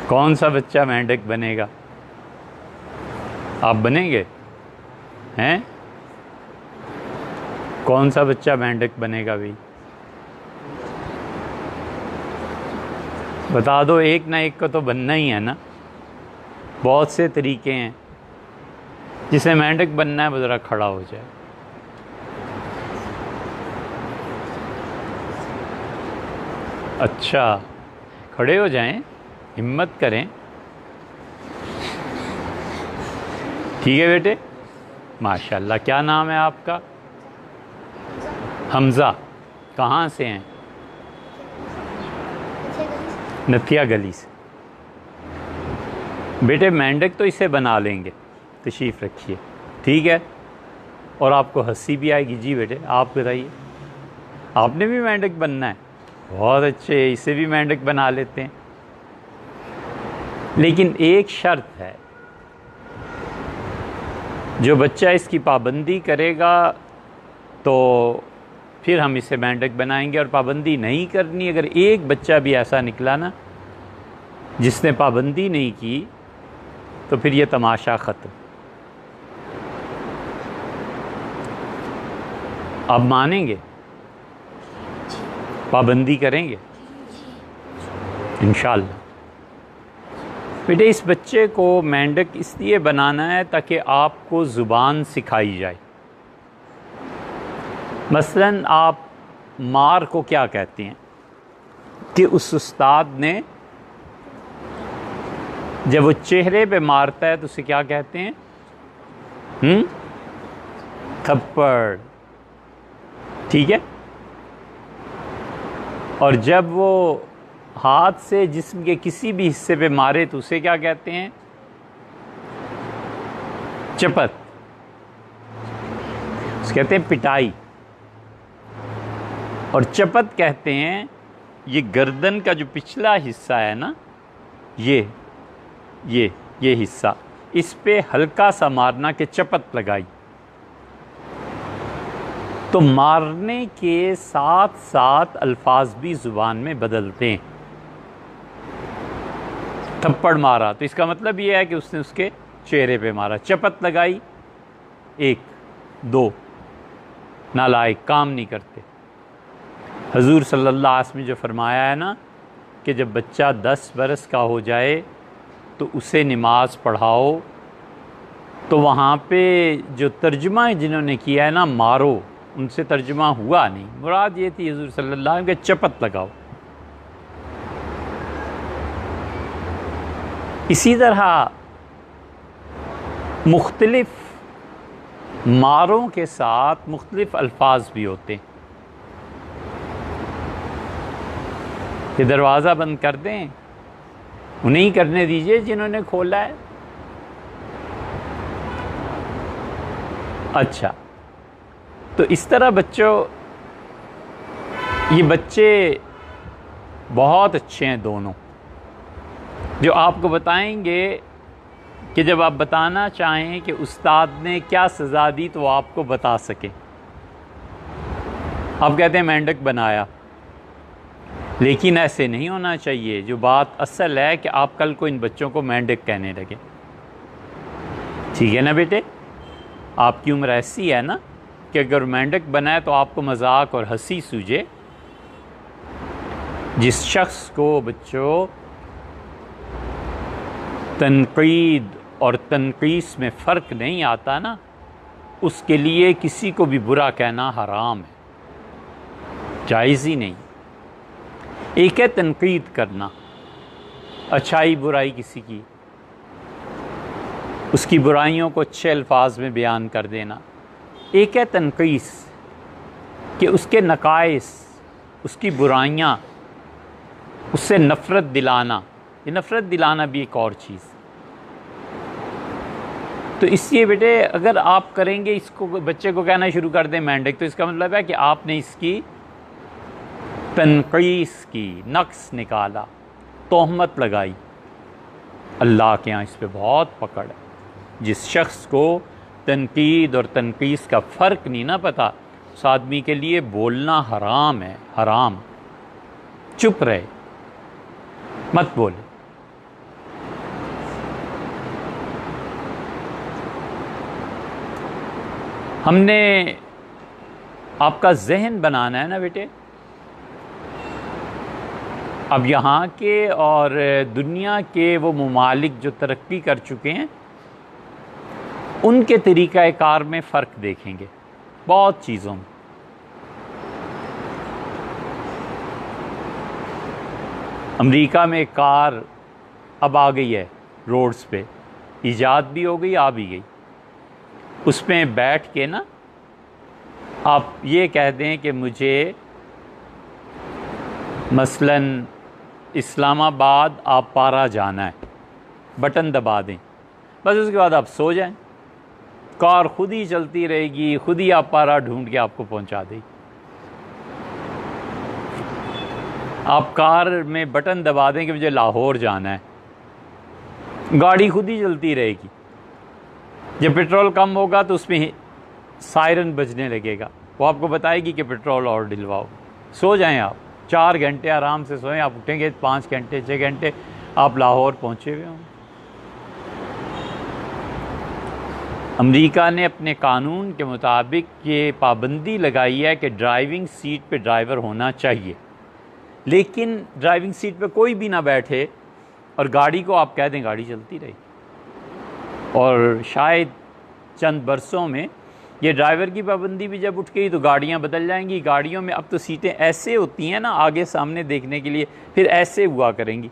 कौन सा बच्चा मेंढक बनेगा? आप बनेंगे? हैं? कौन सा बच्चा मेंढक बनेगा भाई? बता दो, एक ना एक को तो बनना ही है ना। बहुत से तरीके हैं। जिसे मेंढक बनना है वो ज़रा खड़ा हो जाए। अच्छा, खड़े हो जाएं, हिम्मत करें। ठीक है बेटे, माशाल्लाह। क्या नाम है आपका? हमज़ा। कहाँ से हैं? नथिया गली से। बेटे मेंढक तो इसे बना लेंगे, तशरीफ़ रखिए, ठीक है। और आपको हंसी भी आएगी। जी बेटे आप बताइए, आपने भी मेंढक बनना है? बहुत अच्छे, इसे भी मेंढक बना लेते हैं। लेकिन एक शर्त है, जो बच्चा इसकी पाबंदी करेगा तो फिर हम इसे मेंढक बनाएंगे। और पाबंदी नहीं करनी, अगर एक बच्चा भी ऐसा निकला ना जिसने पाबंदी नहीं की, तो फिर ये तमाशा ख़त्म। अब मानेंगे? पाबंदी करेंगे इंशाअल्लाह। बेटे इस बच्चे को मेंढक इसलिए बनाना है ताकि आपको ज़ुबान सिखाई जाए। मसलन आप मार को क्या कहते हैं कि उस उस्ताद ने जब वो चेहरे पे मारता है तो उसे क्या कहते हैं? थप्पड़, ठीक है। और जब वो हाथ से जिस्म के किसी भी हिस्से पे मारे तो उसे क्या कहते हैं? चपत। उसे कहते हैं पिटाई। और चपत कहते हैं ये गर्दन का जो पिछला हिस्सा है ना, ये हिस्सा, इस पे हल्का सा मारना के चपत लगाई। तो मारने के साथ साथ अल्फाज भी ज़ुबान में बदलते हैं। थप्पड़ मारा तो इसका मतलब ये है कि उसने उसके चेहरे पे मारा। चपत लगाई, 1 2, नालायक, काम नहीं करते। हजूर सल्लल्लाहु अलैहि वसल्लम ने जो फरमाया है ना कि जब बच्चा 10 बरस का हो जाए तो उसे नमाज पढ़ाओ, तो वहाँ पे जो तर्जुमा जिन्होंने किया है ना मारो, उनसे तर्जुमा हुआ नहीं। मुराद ये थी हजूर सल्लल्लाहु अलैहि वसल्लम के चपत लगाओ। इसी तरह मुख्तलिफ मारों के साथ मुख्तलिफ अल्फाज भी होते हैं। ये दरवाज़ा बंद कर दें, उन्हें ही करने दीजिए जिन्होंने खोला है। अच्छा, तो इस तरह बच्चों, ये बच्चे बहुत अच्छे हैं दोनों, जो आपको बताएंगे कि जब आप बताना चाहें कि उस्ताद ने क्या सज़ा दी तो वो आपको बता सके। आप कहते हैं मेंढक बनाया, लेकिन ऐसे नहीं होना चाहिए। जो बात असल है कि आप कल को इन बच्चों को मेंढक कहने लगे। ठीक है ना बेटे? आपकी उम्र ऐसी है ना कि अगर मेंढक बनाए तो आपको मजाक और हंसी सूझे। जिस शख्स को बच्चों तनकीद और तनकीस में फ़र्क नहीं आता ना, उसके लिए किसी को भी बुरा कहना हराम है, जायज़ ही नहीं। एक है तनकीद करना, अच्छाई बुराई किसी की, उसकी बुराइयों को अच्छे अल्फाज में बयान कर देना। एक है तनकीस, कि उसके नकाइस, उसकी बुराइयाँ, उससे नफ़रत दिलाना। ये नफ़रत दिलाना भी एक और चीज़। तो इसलिए बेटे अगर आप करेंगे, इसको बच्चे को कहना शुरू कर दें मेंढक, तो इसका मतलब है कि आपने इसकी तनकीस की, नक्स निकाला, तोहमत लगाई। अल्लाह के यहाँ इस पे बहुत पकड़ है। जिस शख्स को तनकीद और तनकीस का फ़र्क नहीं ना पता, उस आदमी के लिए बोलना हराम है, हराम। चुप रहे, मत बोले। हमने आपका जहन बनाना है ना बेटे। अब यहाँ के और दुनिया के वो ममालिक जो तरक्की कर चुके हैं उनके तरीक़ा कार में फ़र्क देखेंगे बहुत चीज़ों में। अमेरिका में कार अब आ गई है रोड्स पे, ईजाद भी हो गई, आ भी गई। उसमें बैठ के ना आप ये कह दें कि मुझे मसलन इस्लामाबाद आपारा जाना है, बटन दबा दें, बस उसके बाद आप सो जाएं, कार खुद ही चलती रहेगी, खुद ही आपारा ढूंढ के आपको पहुंचा देगी। आप कार में बटन दबा दें कि मुझे लाहौर जाना है, गाड़ी खुद ही चलती रहेगी। जब पेट्रोल कम होगा तो उसमें सायरन बजने लगेगा, वो आपको बताएगी कि पेट्रोल और डलवाओ। सो जाएं आप, 4 घंटे आराम से सोएं, आप उठेंगे 5 घंटे 6 घंटे आप लाहौर पहुँचे हुए होंगे। अमेरिका ने अपने कानून के मुताबिक ये पाबंदी लगाई है कि ड्राइविंग सीट पे ड्राइवर होना चाहिए, लेकिन ड्राइविंग सीट पे कोई भी ना बैठे और गाड़ी को आप कह दें गाड़ी चलती रही। और शायद चंद बरसों में ये ड्राइवर की पाबंदी भी जब उठ गई तो गाड़ियाँ बदल जाएंगी। गाड़ियों में अब तो सीटें ऐसे होती हैं ना आगे सामने देखने के लिए, फिर ऐसे हुआ करेंगी,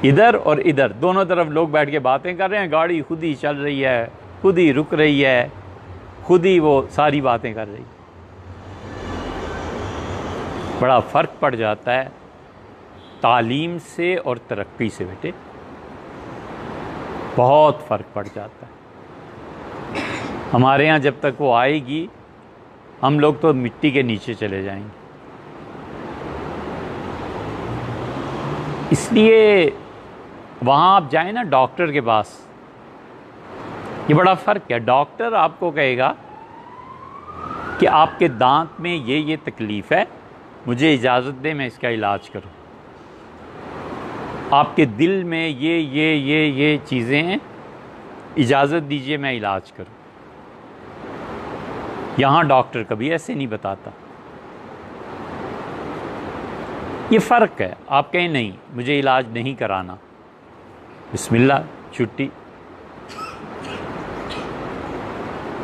इधर और इधर दोनों तरफ लोग बैठ के बातें कर रहे हैं, गाड़ी खुद ही चल रही है, खुद ही रुक रही है, खुद ही वो सारी बातें कर रही है। बड़ा फ़र्क पड़ जाता है तालीम से और तरक्की से बेटे, बहुत फ़र्क पड़ जाता है। हमारे यहाँ जब तक वो आएगी हम लोग तो मिट्टी के नीचे चले जाएंगे। इसलिए वहाँ आप जाएं ना डॉक्टर के पास, ये बड़ा फ़र्क है। डॉक्टर आपको कहेगा कि आपके दांत में ये तकलीफ़ है, मुझे इजाज़त दे मैं इसका इलाज करूं। आपके दिल में ये चीज़ें हैं, इजाज़त दीजिए मैं इलाज करूं। यहाँ डॉक्टर कभी ऐसे नहीं बताता। ये फ़र्क है। आप कहें नहीं मुझे इलाज नहीं कराना, बिस्मिल्लाह छुट्टी।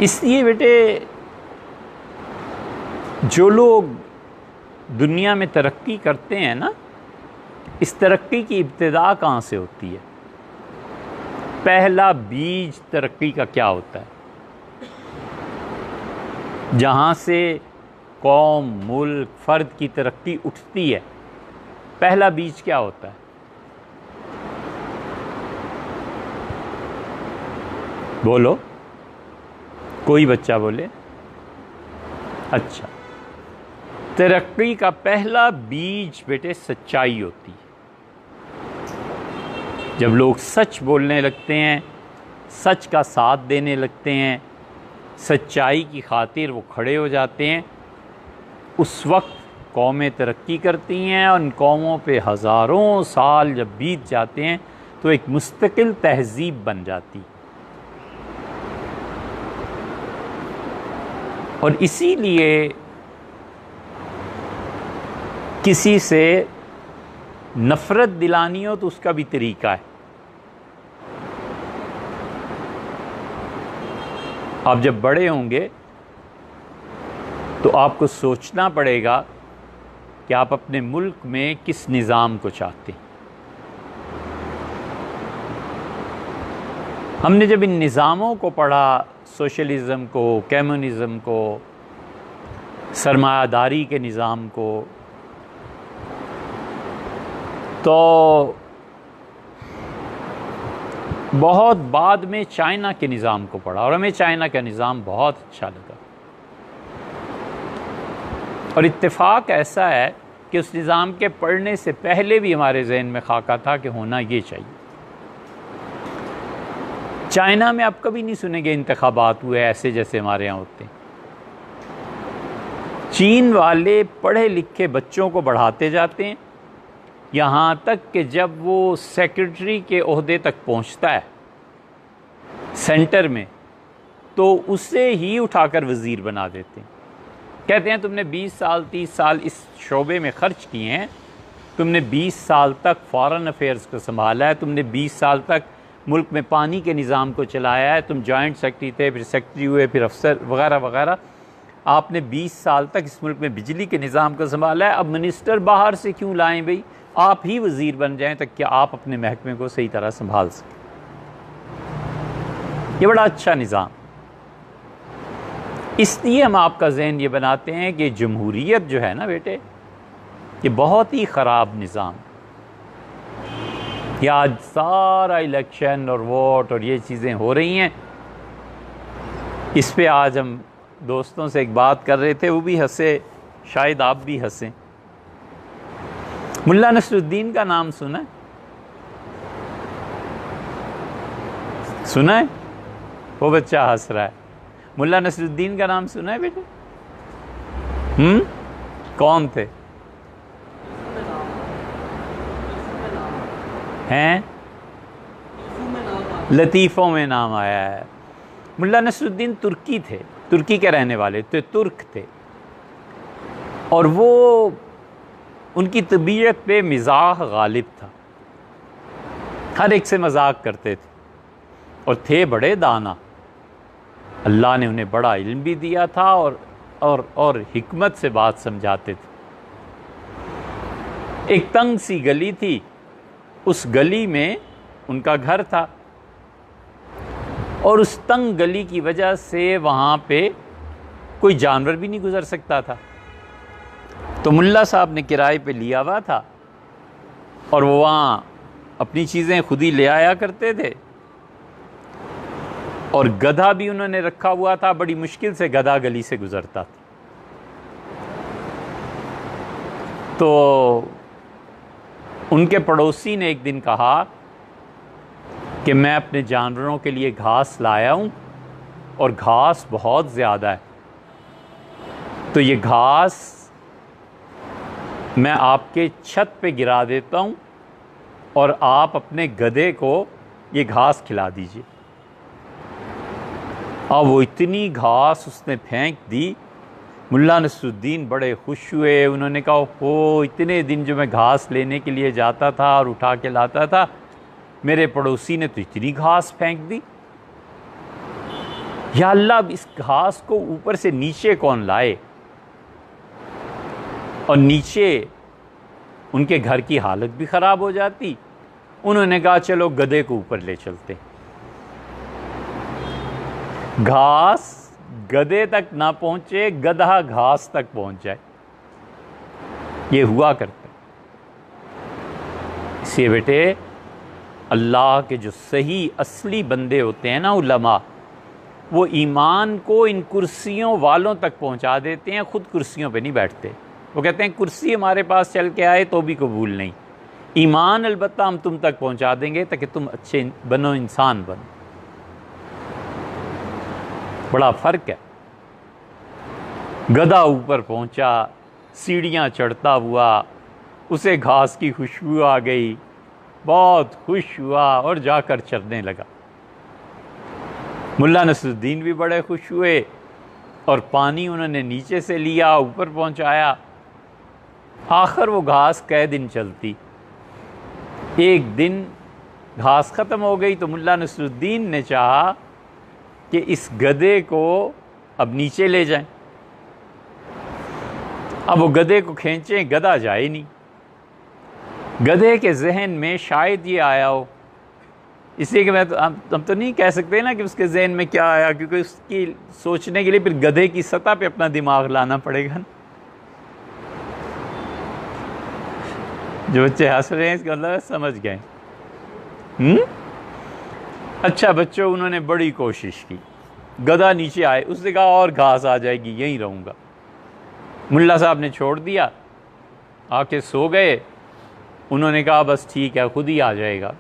इसलिए बेटे जो लोग दुनिया में तरक्की करते हैं ना, इस तरक्की की इब्तिदा कहाँ से होती है? पहला बीज तरक्की का क्या होता है? जहाँ से कौम, मुल्क, फ़र्द की तरक्की उठती है, पहला बीज क्या होता है? बोलो, कोई बच्चा बोले। अच्छा, तरक्की का पहला बीज बेटे सच्चाई होती है। जब लोग सच बोलने लगते हैं, सच का साथ देने लगते हैं, सच्चाई की खातिर वो खड़े हो जाते हैं, उस वक्त कौमें तरक्की करती हैं। और उन कौमों पे हज़ारों साल जब बीत जाते हैं तो एक मुस्तकिल तहज़ीब बन जाती। और इसीलिए किसी से नफ़रत दिलानी हो तो उसका भी तरीक़ा है। आप जब बड़े होंगे तो आपको सोचना पड़ेगा कि आप अपने मुल्क में किस निज़ाम को चाहते हैं। हमने जब इन निज़ामों को पढ़ा, सोशलिज़म को, कम्युनिज़म को, सरमायादारी के निज़ाम को, तो बहुत बाद में चाइना के निज़ाम को पढ़ा और हमें चाइना का निज़ाम बहुत अच्छा लगा। और इत्तेफाक ऐसा है कि उस निज़ाम के पढ़ने से पहले भी हमारे जहन में खाका था कि होना ये चाहिए। चाइना में आप कभी नहीं सुनेंगे इंतखाबात हुए ऐसे जैसे हमारे यहाँ होते हैं। चीन वाले पढ़े लिखे बच्चों को बढ़ाते जाते हैं, यहाँ तक कि जब वो सेक्रेटरी के ओहदे तक पहुँचता है सेंटर में, तो उसे ही उठाकर वज़ीर बना देते हैं। कहते हैं तुमने 20 साल 30 साल इस शोबे में ख़र्च किए हैं, तुमने 20 साल तक फॉरेन अफेयर्स को संभाला है, तुमने 20 साल तक मुल्क में पानी के निज़ाम को चलाया है, तुम जॉइंट सेक्रेटरी थे, फिर सेक्रेटरी हुए, फिर अफसर वगैरह वगैरह। आपने 20 साल तक इस मुल्क में बिजली के निज़ाम को संभाला है, अब मिनिस्टर बाहर से क्यों लाएं भाई, आप ही वज़ीर बन जाएं तक क्या आप अपने महकमे को सही तरह संभाल सकें। ये बड़ा अच्छा निज़ाम। इसलिए हम आपका जहन ये बनाते हैं कि जमहूरियत जो है ना बेटे, ये बहुत ही ख़राब निज़ाम। ये आज सारा इलेक्शन और वोट और ये चीज़ें हो रही हैं, इस पे आज हम दोस्तों से एक बात कर रहे थे, वो भी हंसे, शायद आप भी हंसें। मुल्ला नसरुद्दीन का नाम सुना है? सुना है? वो बच्चा हंस रहा है। मुल्ला नसरुद्दीन का नाम सुना है बेटे? कौन थे? हैं? लतीफ़ों में नाम आया है। मुल्ला नसरुद्दीन तुर्की थे, तुर्की के रहने वाले थे, तुर्क थे, और वो उनकी तबीयत पे मिजाह गालिब था, हर एक से मजाक करते थे और थे बड़े दाना। अल्लाह ने उन्हें बड़ा इल्म भी दिया था और हिकमत से बात समझाते थे। एक तंग सी गली थी, उस गली में उनका घर था और उस तंग गली की वजह से वहाँ पे कोई जानवर भी नहीं गुजर सकता था। तो मुल्ला साहब ने किराए पे लिया हुआ था और वो वहाँ अपनी चीज़ें खुद ही ले आया करते थे, और गधा भी उन्होंने रखा हुआ था। बड़ी मुश्किल से गधा गली से गुजरता था। तो उनके पड़ोसी ने एक दिन कहा कि मैं अपने जानवरों के लिए घास लाया हूँ और घास बहुत ज़्यादा है, तो ये घास मैं आपके छत पे गिरा देता हूँ और आप अपने गधे को ये घास खिला दीजिए। अब वो इतनी घास उसने फेंक दी, मुल्ला नसरुद्दीन बड़े खुश हुए। उन्होंने कहा हो, इतने दिन जो मैं घास लेने के लिए जाता था और उठा के लाता था, मेरे पड़ोसी ने तो इतनी घास फेंक दी। या अल्लाह, इस घास को ऊपर से नीचे कौन लाए। और नीचे उनके घर की हालत भी ख़राब हो जाती। उन्होंने कहा चलो गधे को ऊपर ले चलते, घास गधे तक ना पहुंचे, गधा घास तक पहुंच जाए। ये हुआ करता है। इसलिए बेटे, अल्लाह के जो सही असली बंदे होते हैं ना, उलमा, वो ईमान को इन कुर्सियों वालों तक पहुंचा देते हैं, खुद कुर्सियों पे नहीं बैठते। वो कहते हैं कुर्सी हमारे पास चल के आए तो भी कबूल नहीं, ईमान अलबत्ता हम तुम तक पहुंचा देंगे ताकि तुम अच्छे बनो, इंसान बनो। बड़ा फ़र्क है। गधा ऊपर पहुंचा, सीढ़ियां चढ़ता हुआ, उसे घास की खुशबू आ गई, बहुत खुश हुआ और जाकर चरने लगा। मुल्ला नसरुद्दीन भी बड़े खुश हुए और पानी उन्होंने नीचे से लिया, ऊपर पहुंचाया। आखिर वो घास कै दिन चलती। एक दिन घास ख़त्म हो गई तो मुल्ला नसरुद्दीन ने चाहा कि इस गधे को अब नीचे ले जाएं। अब वो गधे को खींचें, गधा जाए नहीं। गधे के जहन में शायद ये आया हो, इसलिए कि हम तो नहीं कह सकते ना कि उसके जहन में क्या आया, क्योंकि उसकी सोचने के लिए फिर गधे की सतह पे अपना दिमाग लाना पड़ेगा। जो बच्चे हंस रहे हैं इसका मतलब समझ गए। अच्छा बच्चों, उन्होंने बड़ी कोशिश की, गधा नीचे आए, उसने कहा और घास आ जाएगी, यहीं रहूँगा। मुल्ला साहब ने छोड़ दिया, आके सो गए। उन्होंने कहा बस ठीक है, खुद ही आ जाएगा।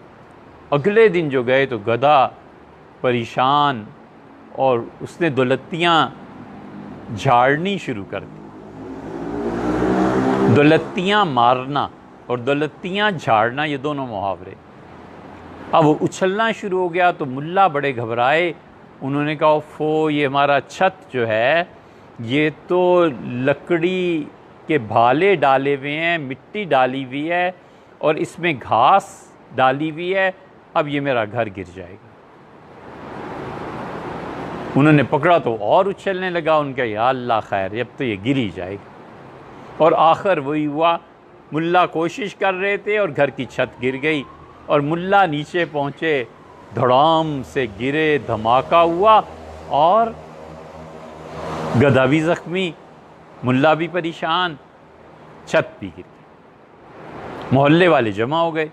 अगले दिन जो गए तो गधा परेशान, और उसने दौलतियाँ झाड़नी शुरू कर दी। दौलतियाँ मारना और दौलतियाँ झाड़ना, ये दोनों मुहावरे। अब वो उछलना शुरू हो गया तो मुल्ला बड़े घबराए उन्होंने कहा ओफो, ये हमारा छत जो है ये तो लकड़ी के भाले डाले हुए हैं, मिट्टी डाली हुई है और इसमें घास डाली हुई है, अब ये मेरा घर गिर जाएगा। उन्होंने पकड़ा तो और उछलने लगा। उनका या अल्लाह खैर, अब तो ये गिर ही जाएगा। और आखिर वही हुआ, मुल्ला कोशिश कर रहे थे और घर की छत गिर गई और मुल्ला नीचे पहुँचे, धड़ाम से गिरे, धमाका हुआ और गधा भी ज़ख्मी, मुल्ला भी परेशान, छत भी गिर गई। मोहल्ले वाले जमा हो गए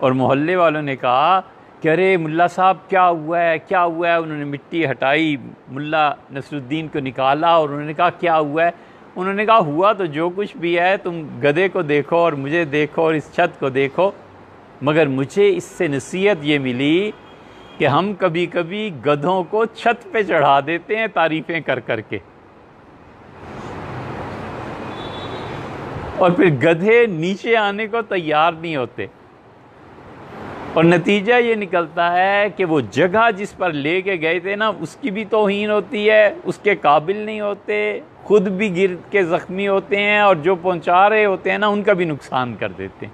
और मोहल्ले वालों ने कहा कि अरे मुल्ला साहब क्या हुआ है, क्या हुआ है। उन्होंने मिट्टी हटाई, मुल्ला नसरुद्दीन को निकाला और उन्होंने कहा क्या हुआ है। उन्होंने कहा हुआ तो जो कुछ भी है, तुम गधे को देखो और मुझे देखो और इस छत को देखो, मगर मुझे इससे नसीहत ये मिली कि हम कभी कभी गधों को छत पे चढ़ा देते हैं तारीफ़ें कर कर के, और फिर गधे नीचे आने को तैयार नहीं होते, और नतीजा ये निकलता है कि वो जगह जिस पर लेके गए थे ना, उसकी भी तौहीन होती है, उसके काबिल नहीं होते, खुद भी गिर के ज़ख्मी होते हैं और जो पहुंचा रहे होते हैं ना उनका भी नुकसान कर देते हैं।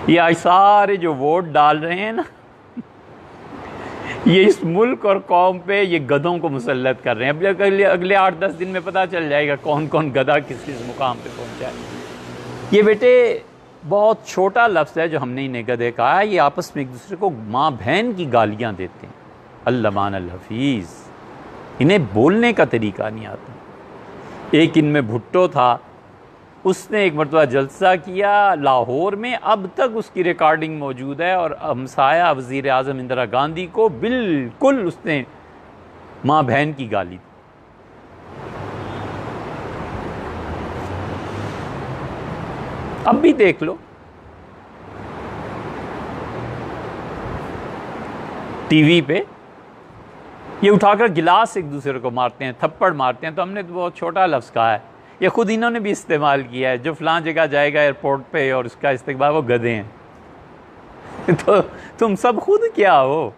ये आज सारे जो वोट डाल रहे हैं ना, ये इस मुल्क और कौम पे ये गधों को मुसल्लत कर रहे हैं। अब अगले 8-10 दिन में पता चल जाएगा कौन कौन गधा किस मुकाम पे पहुंचा है। ये बेटे बहुत छोटा लफ्ज़ है जो हमने इन्हें गधे कहा है। ये आपस में एक दूसरे को माँ बहन की गालियाँ देते हैं। अल्लामान अल हफीज़, इन्हें बोलने का तरीका नहीं आता। एक इनमें भुट्टो था, उसने एक मरतबा जलसा किया लाहौर में, अब तक उसकी रिकॉर्डिंग मौजूद है, और हमसाया वज़ीर आज़म इंदिरा गांधी को बिल्कुल उसने माँ बहन की गाली दी। अब भी देख लो टीवी पे, ये उठाकर गिलास एक दूसरे को मारते हैं, थप्पड़ मारते हैं। तो हमने तो बहुत छोटा लफ्ज़ कहा है, ये खुद इन्होंने भी इस्तेमाल किया है। जो फलां जगह जाएगा एयरपोर्ट पे और उसका इस्तेमाल, वो गधे हैं। तो तुम सब खुद क्या हो?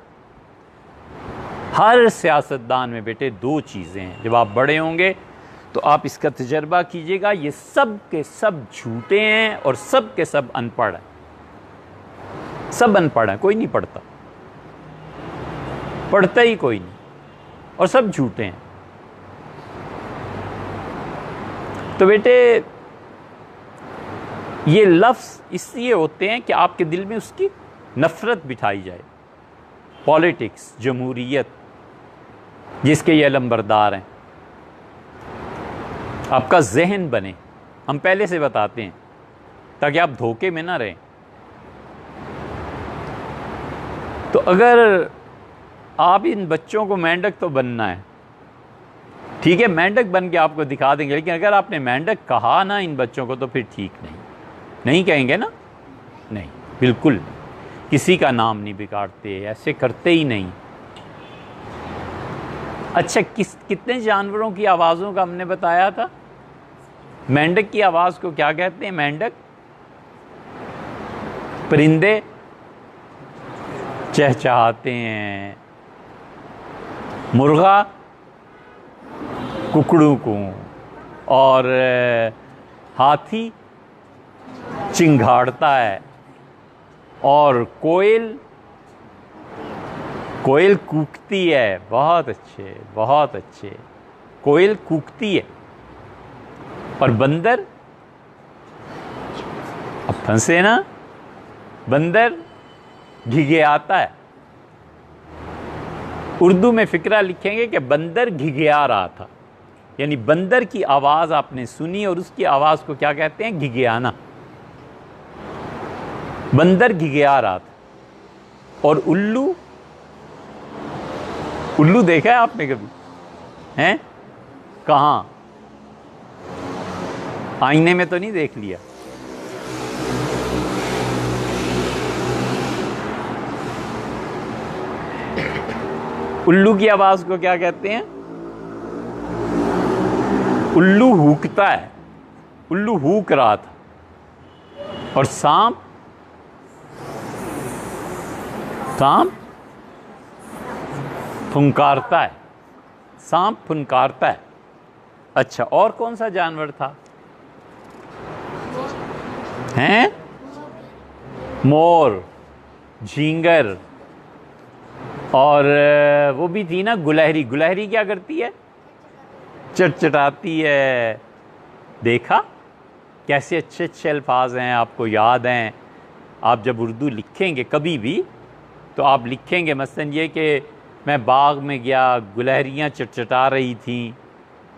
हर सियासतदान में बेटे दो चीज़ें हैं। जब आप बड़े होंगे तो आप इसका तजर्बा कीजिएगा, ये सब के सब झूठे हैं और सब के सब अनपढ़ हैं। सब अनपढ़ हैं, कोई नहीं पढ़ता, पढ़ता ही कोई नहीं, और सब झूठे हैं। तो बेटे ये लफ्ज़ इसलिए होते हैं कि आपके दिल में उसकी नफ़रत बिठाई जाए। पॉलिटिक्स, जमहूरियत, जिसके ये अलंबरदार हैं, आपका जहन बने। हम पहले से बताते हैं ताकि आप धोखे में ना रहें। तो अगर आप इन बच्चों को मेंढक तो बनना है, ठीक है, मेंढक बन के आपको दिखा देंगे, लेकिन अगर आपने मेंढक कहा ना इन बच्चों को तो फिर ठीक नहीं कहेंगे ना, नहीं, बिल्कुल किसी का नाम नहीं बिगाड़ते, ऐसे करते ही नहीं। अच्छा, कितने जानवरों की आवाज़ों का हमने बताया था? मेंढक की आवाज़ को क्या कहते हैं? मेंढक, परिंदे चहचहाते हैं, मुर्गा कुकड़ू को, और हाथी चिंघाड़ता है, और कोयल कूकती है। बहुत अच्छे, बहुत अच्छे, कोयल कूकती है। और बंदर, अब फंसे ना, बंदर घिघियाता है। उर्दू में फ़िक्रा लिखेंगे कि बंदर घिघिया रहा था, यानी बंदर की आवाज़ आपने सुनी और उसकी आवाज़ को क्या कहते हैं? घिघियाना। बंदर घिघिया रहा था। और उल्लू, उल्लू देखा है आपने कभी? हैं? कहाँ? आईने में तो नहीं देख लिया? उल्लू की आवाज़ को क्या कहते हैं? उल्लू हूकता है, उल्लू हूक रहा था। और सांप सांप फुंकारता है, सांप फुंकारता है। अच्छा, और कौन सा जानवर था? हैं? मोर, झींगर, और वो भी थी ना गुलहरी। गुलहरी क्या करती है? चटचटाती है। देखा कैसे अच्छे अच्छे अल्फाज हैं, आपको याद हैं। आप जब उर्दू लिखेंगे कभी भी तो आप लिखेंगे मसलन ये कि मैं बाग में गया, गुलहरियाँ चटचटा रही थीं।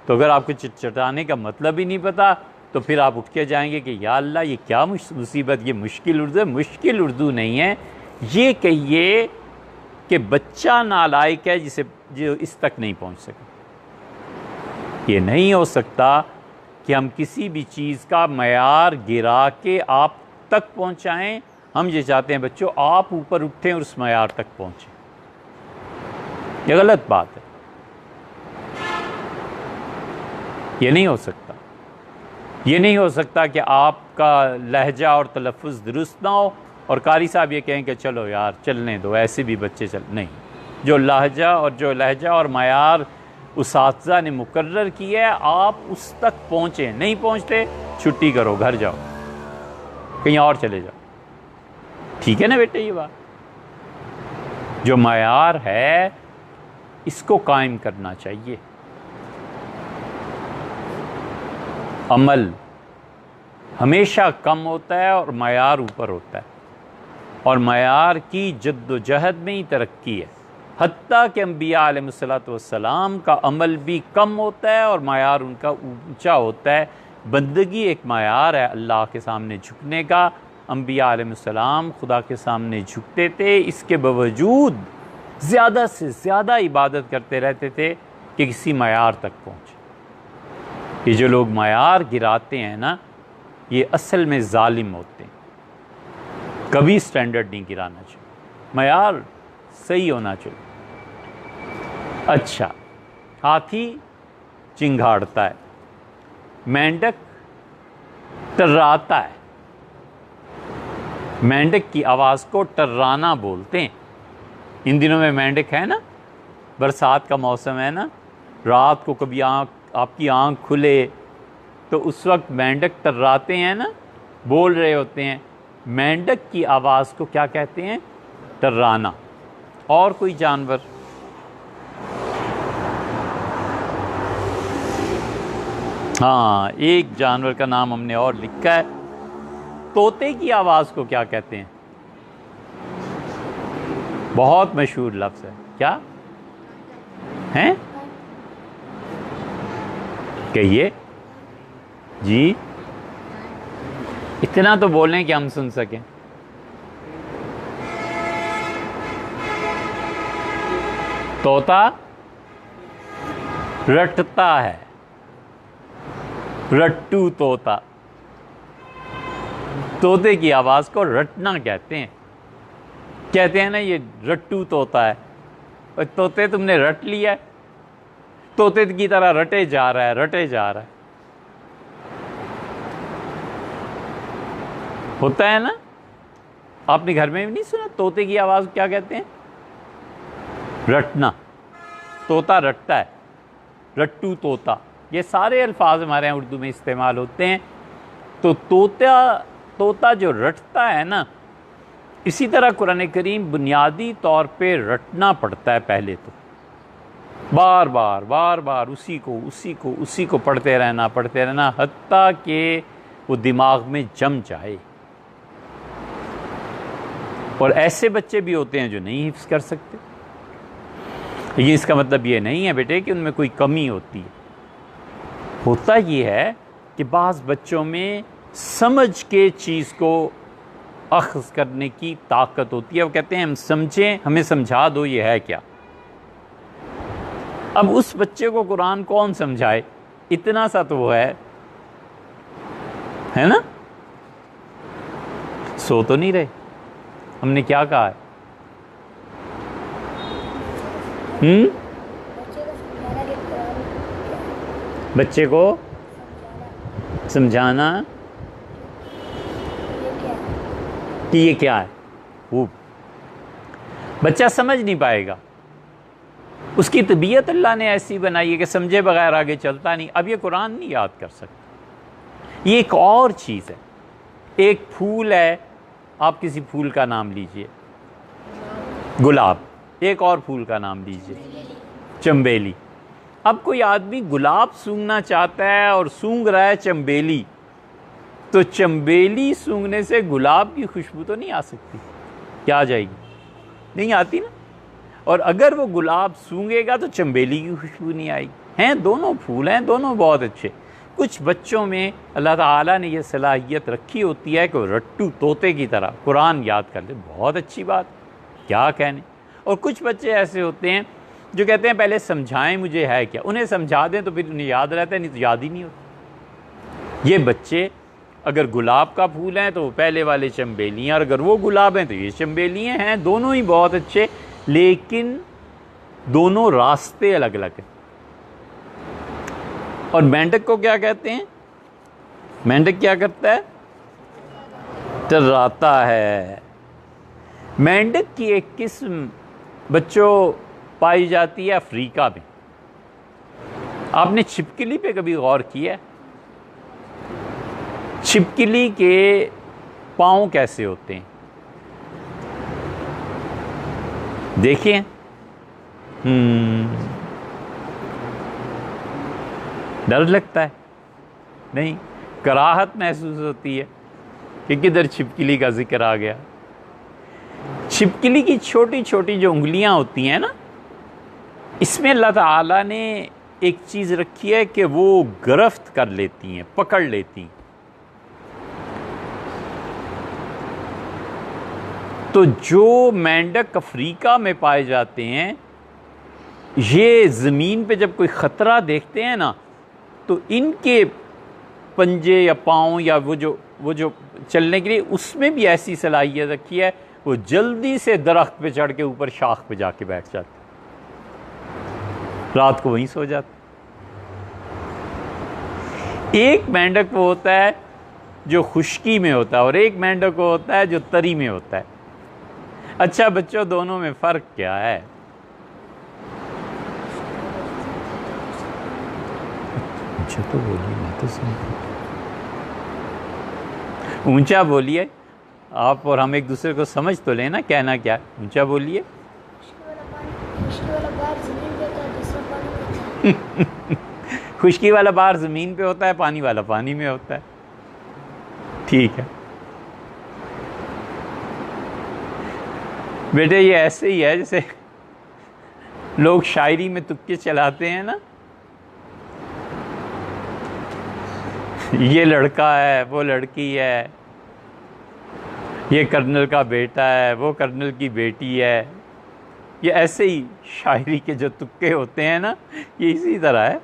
तो अगर आपको चटचटाने का मतलब ही नहीं पता तो फिर आप उठ के जाएंगे कि या अल्लाह ये क्या मुसीबत, ये मुश्किल उर्दू है। मुश्किल उर्दू नहीं है, ये कहिए कि बच्चा नालायक है जिसे जो इस तक नहीं पहुंच सके। ये नहीं हो सकता कि हम किसी भी चीज़ का मयार गिरा के आप तक पहुंचाएं। हम ये चाहते हैं बच्चों आप ऊपर उठें और उस मयार तक पहुंचें। ये गलत बात है, ये नहीं हो सकता। ये नहीं हो सकता कि आपका लहजा और तलफ़ुज़ दुरुस्त ना हो और कारी साहब ये कहें कि चलो यार चलने दो, ऐसे भी बच्चे चल। नहीं, जो लहजा और मयार उसातिज़ा ने मुकर्रर किया है आप उस तक पहुँचें। नहीं पहुँचते छुट्टी करो, घर जाओ, कहीं और चले जाओ। ठीक है ना बेटे? ये बात जो मयार है इसको कायम करना चाहिए। अमल हमेशा कम होता है और मयार ऊपर होता है, और मयार की जद्दोजहद में ही तरक्की है। हत्ता कि अंबिया अलैहिस्सलातु वस्सलाम का अमल भी कम होता है और मयार उनका ऊंचा होता है। बंदगी एक मयार है अल्लाह के सामने झुकने का। अंबिया अलैहिस्सलाम खुदा के सामने झुकते थे, इसके बावजूद ज़्यादा से ज़्यादा इबादत करते रहते थे कि किसी मयार तक पहुँचे। ये जो लोग मयार गिराते हैं ना, ये असल में जालिम होते हैं। कभी स्टैंडर्ड नहीं गिराना चाहिए, मयार सही होना चाहिए। अच्छा, हाथी चिंगाड़ता है, मेंढक टर्राता है। मेंढक की आवाज़ को टर्राना बोलते हैं। इन दिनों में मेंढक है ना, बरसात का मौसम है ना, रात को कभी आपकी आँख खुले तो उस वक्त मेंढक टर्राते हैं ना, बोल रहे होते हैं। मेंढक की आवाज़ को क्या कहते हैं? टर्राना। और कोई जानवर? हाँ, एक जानवर का नाम हमने और लिखा है। तोते की आवाज़ को क्या कहते हैं? बहुत मशहूर लफ्ज़ है, क्या हैं? कहिए जी, इतना तो बोलें कि हम सुन सकें। तोता रटता है, रट्टू तोता। तोते की आवाज़ को रटना कहते हैं। कहते हैं ना ये रट्टू तोता है। और तोते तुमने रट लिया है, तोते की तरह रटे जा रहा है, रटे जा रहा है। होता है ना? आपने घर में भी नहीं सुना तोते की आवाज़ क्या कहते हैं? रटना। तोता रटता है, रट्टू तोता, ये सारे अल्फाज हमारे यहाँ उर्दू में इस्तेमाल होते हैं। तो तोता जो रटता है ना, इसी तरह कुरान करीम बुनियादी तौर पे रटना पड़ता है। पहले तो बार बार उसी को पढ़ते रहना हत्ता कि वो दिमाग में जम जाए। और ऐसे बच्चे भी होते हैं जो नहीं हिफ्ज़ कर सकते। ये इसका मतलब ये नहीं है बेटे कि उनमें कोई कमी होती है। होता ये है कि बाज़ बच्चों में समझ के चीज़ को अख़ज़ करने की ताकत होती है। वो कहते हैं हम समझें, हमें समझा दो ये है क्या। अब उस बच्चे को कुरान कौन समझाए? इतना सा तो वो है ना? सो तो नहीं रहे। हमने क्या कहा है? बच्चे को समझाना कि ये क्या है। वो बच्चा समझ नहीं पाएगा, उसकी तबीयत अल्लाह ने ऐसी बनाई है कि समझे बगैर आगे चलता नहीं। अब ये कुरान नहीं याद कर सकता। ये एक और चीज़ है, एक फूल है, आप किसी फूल का नाम लीजिए, गुलाब, एक और फूल का नाम लीजिए, चंबेली। अब कोई आदमी गुलाब सूंघना चाहता है और सूंघ रहा है चंबेली, तो चंबेली सूंघने से गुलाब की खुशबू तो नहीं आ सकती, क्या आ जाएगी? नहीं आती ना। और अगर वो गुलाब सूंघेगा तो चंबेली की खुशबू नहीं आएगी। हैं दोनों फूल हैं, दोनों बहुत अच्छे। कुछ बच्चों में अल्लाह ताला ने यह सलाहियत रखी होती है कि वो रट्टू तोते की तरह कुरान याद कर ले, बहुत अच्छी बात, क्या कहने। और कुछ बच्चे ऐसे होते हैं जो कहते हैं पहले समझाएं मुझे है क्या, उन्हें समझा दें तो फिर उन्हें याद रहता है, नहीं तो याद ही नहीं होता। ये बच्चे अगर गुलाब का फूल हैं तो वो पहले वाले चंबेलियाँ, और अगर वो गुलाब हैं तो ये चंबेलियाँ हैं। दोनों ही बहुत अच्छे, लेकिन दोनों रास्ते अलग अलग हैं। और मेंढक को क्या कहते हैं? मेंढक क्या करता है? टर्राता है। मेंढक की एक किस्म बच्चों पाई जाती है अफ्रीका में। आपने छिपकली पे कभी गौर किया? छिपकली के पाँव कैसे होते हैं? देखिए, डर लगता है? नहीं, कराहत महसूस होती है कि किधर छिपकली का जिक्र आ गया। छिपकली की छोटी छोटी जो उंगलियां होती हैं ना, इसमें अल्लाह ताला ने एक चीज़ रखी है कि वो गिरफ्त कर लेती हैं, पकड़ लेती हैं। तो जो मेंढक अफ्रीका में पाए जाते हैं, ये ज़मीन पे जब कोई ख़तरा देखते हैं ना, तो इनके पंजे या पाँव या वो जो चलने के लिए उसमें भी ऐसी सलाहियत रखी है, वो जल्दी से दरख्त पे चढ़ के ऊपर शाख पे जाके बैठ जाते, रात को वहीं सो जाते। एक मेंढक वो होता है जो खुश्की में होता है और एक मेंढक वो होता है जो तरी में होता है। अच्छा बच्चों, दोनों में फ़र्क क्या है? अच्छा तो बोलिए, मैं तो सुन, ऊंचा बोलिए आप, और हम एक दूसरे को समझ तो लेना, कहना क्या, ऊंचा बोलिए। खुश्की वाला बाहर ज़मीन पे होता है, पानी वाला पानी में होता है। ठीक है बेटे, ये ऐसे ही है जैसे लोग शायरी में तुक्के चलाते हैं ना, ये लड़का है, वो लड़की है, ये कर्नल का बेटा है, वो कर्नल की बेटी है। ये ऐसे ही शायरी के जो तुक्के होते हैं ना, ये इसी तरह है।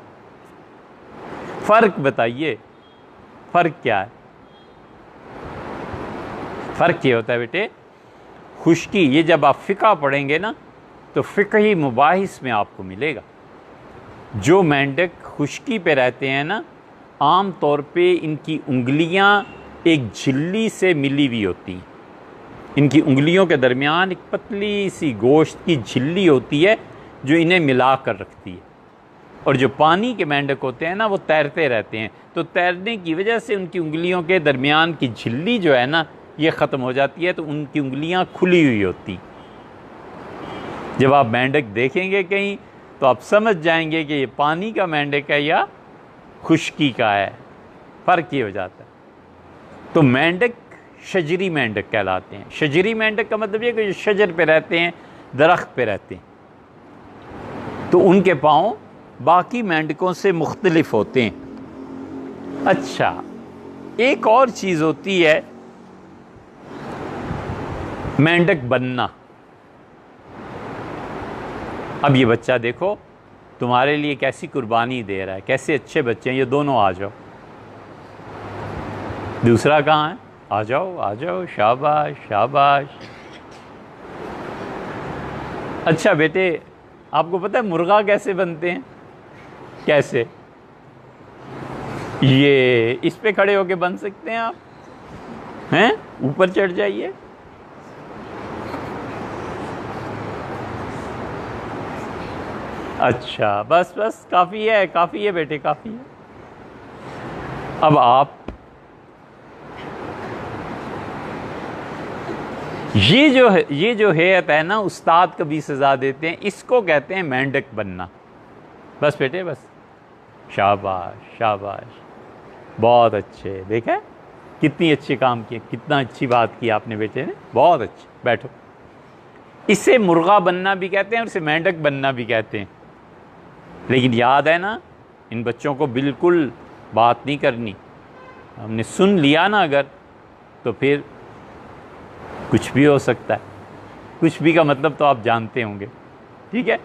फ़र्क बताइए, फ़र्क क्या है? फ़र्क ये होता है बेटे, खुश्की, ये जब आप फ़िक़्ह पढ़ेंगे ना तो फ़िक़्ही मुबाहिस में आपको मिलेगा। जो मेंढक खुश्की पे रहते हैं ना, आम तौर पे इनकी उंगलियां एक झिल्ली से मिली हुई होती हैं। इनकी उंगलियों के दरमियान एक पतली सी गोश्त की झिल्ली होती है जो इन्हें मिला कर रखती है। और जो पानी के मेंढक होते हैं ना, वो तैरते रहते हैं, तो तैरने की वजह से उनकी उंगलियों के दरमियान की झिल्ली जो है ना, ये ख़त्म हो जाती है, तो उनकी उंगलियां खुली हुई होती। जब आप मेंढक देखेंगे कहीं तो आप समझ जाएंगे कि ये पानी का मेंढक है या खुश्की का है, फ़र्क ये हो जाता है। तो मेंढक शजरी मेंढक कहलाते हैं। शजरी मेंढक का मतलब ये कि जो शजर पे रहते हैं, दरख्त पे रहते हैं, तो उनके पाँव बाकी मेंढकों से मुख्तलिफ होते हैं। अच्छा, एक और चीज़ होती है मेंढक बनना। अब ये बच्चा देखो तुम्हारे लिए कैसी कुर्बानी दे रहा है, कैसे अच्छे बच्चे हैं ये दोनों। आ जाओ, दूसरा कहाँ है? आ जाओ आ जाओ, शाबाश शाबाश। अच्छा बेटे, आपको पता है मुर्गा कैसे बनते हैं? कैसे? ये इस पे खड़े होके बन सकते हैं आप, हैं? ऊपर चढ़ जाइए। अच्छा, बस बस काफ़ी है, काफ़ी है बेटे, काफ़ी है। अब आप ये जो है ना, उस्ताद कभी सज़ा देते हैं, इसको कहते हैं मेंढक बनना। बस बेटे बस, शाबाश शाबाश, बहुत अच्छे। देखा कितनी अच्छे काम किए, कितना अच्छी बात की आपने बेटे ने, बहुत अच्छे। बैठो। इसे मुर्गा बनना भी कहते हैं और इसे मेंढक बनना भी कहते हैं। लेकिन याद है ना, इन बच्चों को बिल्कुल बात नहीं करनी। हमने सुन लिया ना अगर, तो फिर कुछ भी हो सकता है। कुछ भी का मतलब तो आप जानते होंगे, ठीक है।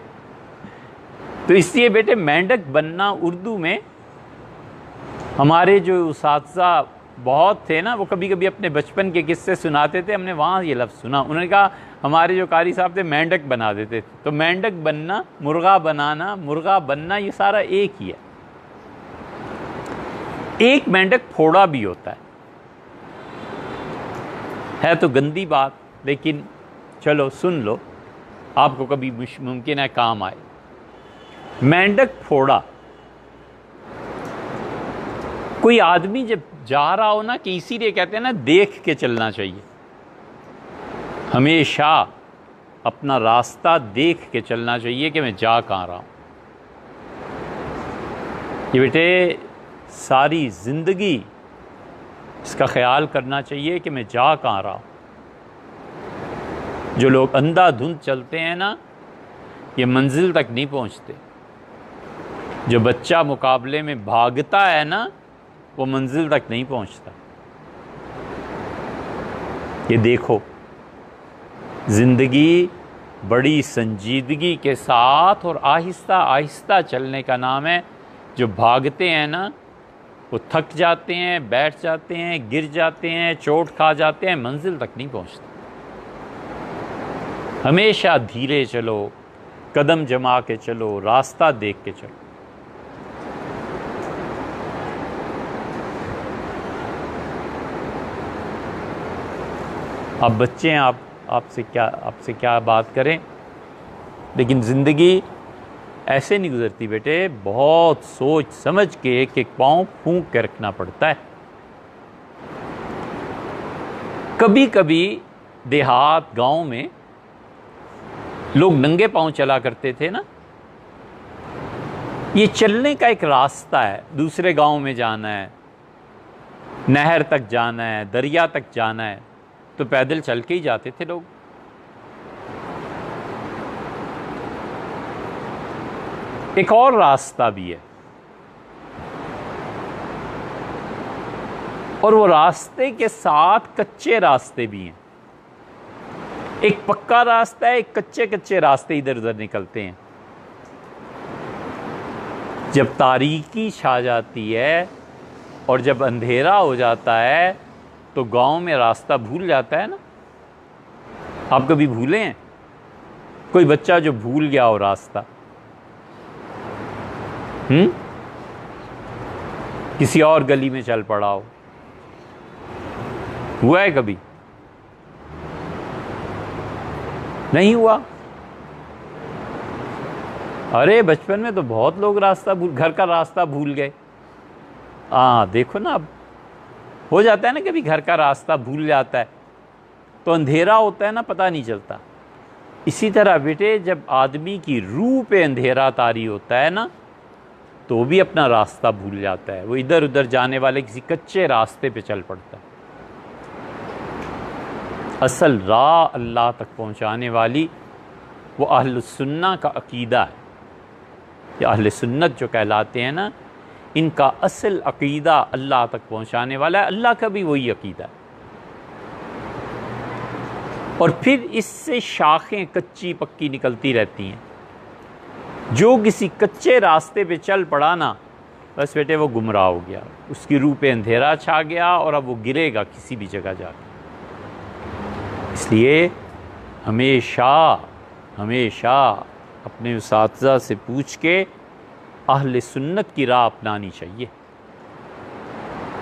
तो इसलिए बेटे मेंढक बनना उर्दू में, हमारे जो उस्ताद बहुत थे ना, वो कभी कभी अपने बचपन के किस्से सुनाते थे। हमने वहाँ ये लफ्ज़ सुना, उन्होंने कहा हमारे जो कारी साहब थे मेंढक बना देते थे। तो मेंढक बनना, मुर्गा बनाना, मुर्गा बनना, ये सारा एक ही है। एक मेंढक फोड़ा भी होता है तो गंदी बात, लेकिन चलो सुन लो, आपको कभी मुमकिन है काम आए। मेंढक फोड़ा, कोई आदमी जब जा रहा हो ना, कि इसीलिए कहते हैं ना देख के चलना चाहिए। हमेशा अपना रास्ता देख के चलना चाहिए कि मैं जा कहाँ रहा हूँ। ये बेटे सारी ज़िंदगी इसका ख्याल करना चाहिए कि मैं जा कहाँ रहा हूँ। जो लोग अंधाधुंध चलते हैं ना, ये मंजिल तक नहीं पहुँचते। जो बच्चा मुकाबले में भागता है ना, वो मंजिल तक नहीं पहुँचता। ये देखो, ज़िंदगी बड़ी संजीदगी के साथ और आहिस्ता आहिस्ता चलने का नाम है। जो भागते हैं ना, वो थक जाते हैं, बैठ जाते हैं, गिर जाते हैं, चोट खा जाते हैं, मंजिल तक नहीं पहुंचते। हमेशा धीरे चलो, कदम जमा के चलो, रास्ता देख के चलो। आप बच्चे हैं, आपसे क्या बात करें। लेकिन ज़िंदगी ऐसे नहीं गुजरती बेटे, बहुत सोच समझ के एक एक पाँव फूंक के रखना पड़ता है। कभी कभी देहात गांव में लोग नंगे पाँव चला करते थे ना। ये चलने का एक रास्ता है, दूसरे गांव में जाना है, नहर तक जाना है, दरिया तक जाना है, तो पैदल चल के ही जाते थे लोग। एक और रास्ता भी है, और वो रास्ते के साथ कच्चे रास्ते भी हैं। एक पक्का रास्ता है, एक कच्चे कच्चे रास्ते इधर उधर निकलते हैं। जब तारीकी छा जाती है और जब अंधेरा हो जाता है, तो गांव में रास्ता भूल जाता है ना। आप कभी भूले हैं? कोई बच्चा जो भूल गया हो रास्ता, किसी और गली में चल पड़ा हो, हुआ है कभी? नहीं हुआ? अरे बचपन में तो बहुत लोग घर का रास्ता भूल गए। देखो ना, अब हो जाता है ना, कभी घर का रास्ता भूल जाता है तो अंधेरा होता है ना, पता नहीं चलता। इसी तरह बेटे, जब आदमी की रूह पे अंधेरा तारी होता है ना, तो भी अपना रास्ता भूल जाता है। वो इधर उधर जाने वाले किसी कच्चे रास्ते पे चल पड़ता है। असल राह अल्लाह तक पहुंचाने वाली वो अहले सुन्नत का अकीदा है। ये अहले सुन्नत जो कहलाते हैं ना, इनका असल अकीदा अल्लाह तक पहुंचाने वाला है। अल्लाह का भी वही अकीदा है। और फिर इससे शाखें कच्ची पक्की निकलती रहती हैं। जो किसी कच्चे रास्ते पे चल पड़ा ना, बस बेटे वो गुमराह हो गया, उसकी रूह पे अंधेरा छा गया और अब वो गिरेगा किसी भी जगह जाकर। इसलिए हमेशा हमेशा अपने उस्ताद से पूछ के अहले सुन्नत की राह अपनानी चाहिए।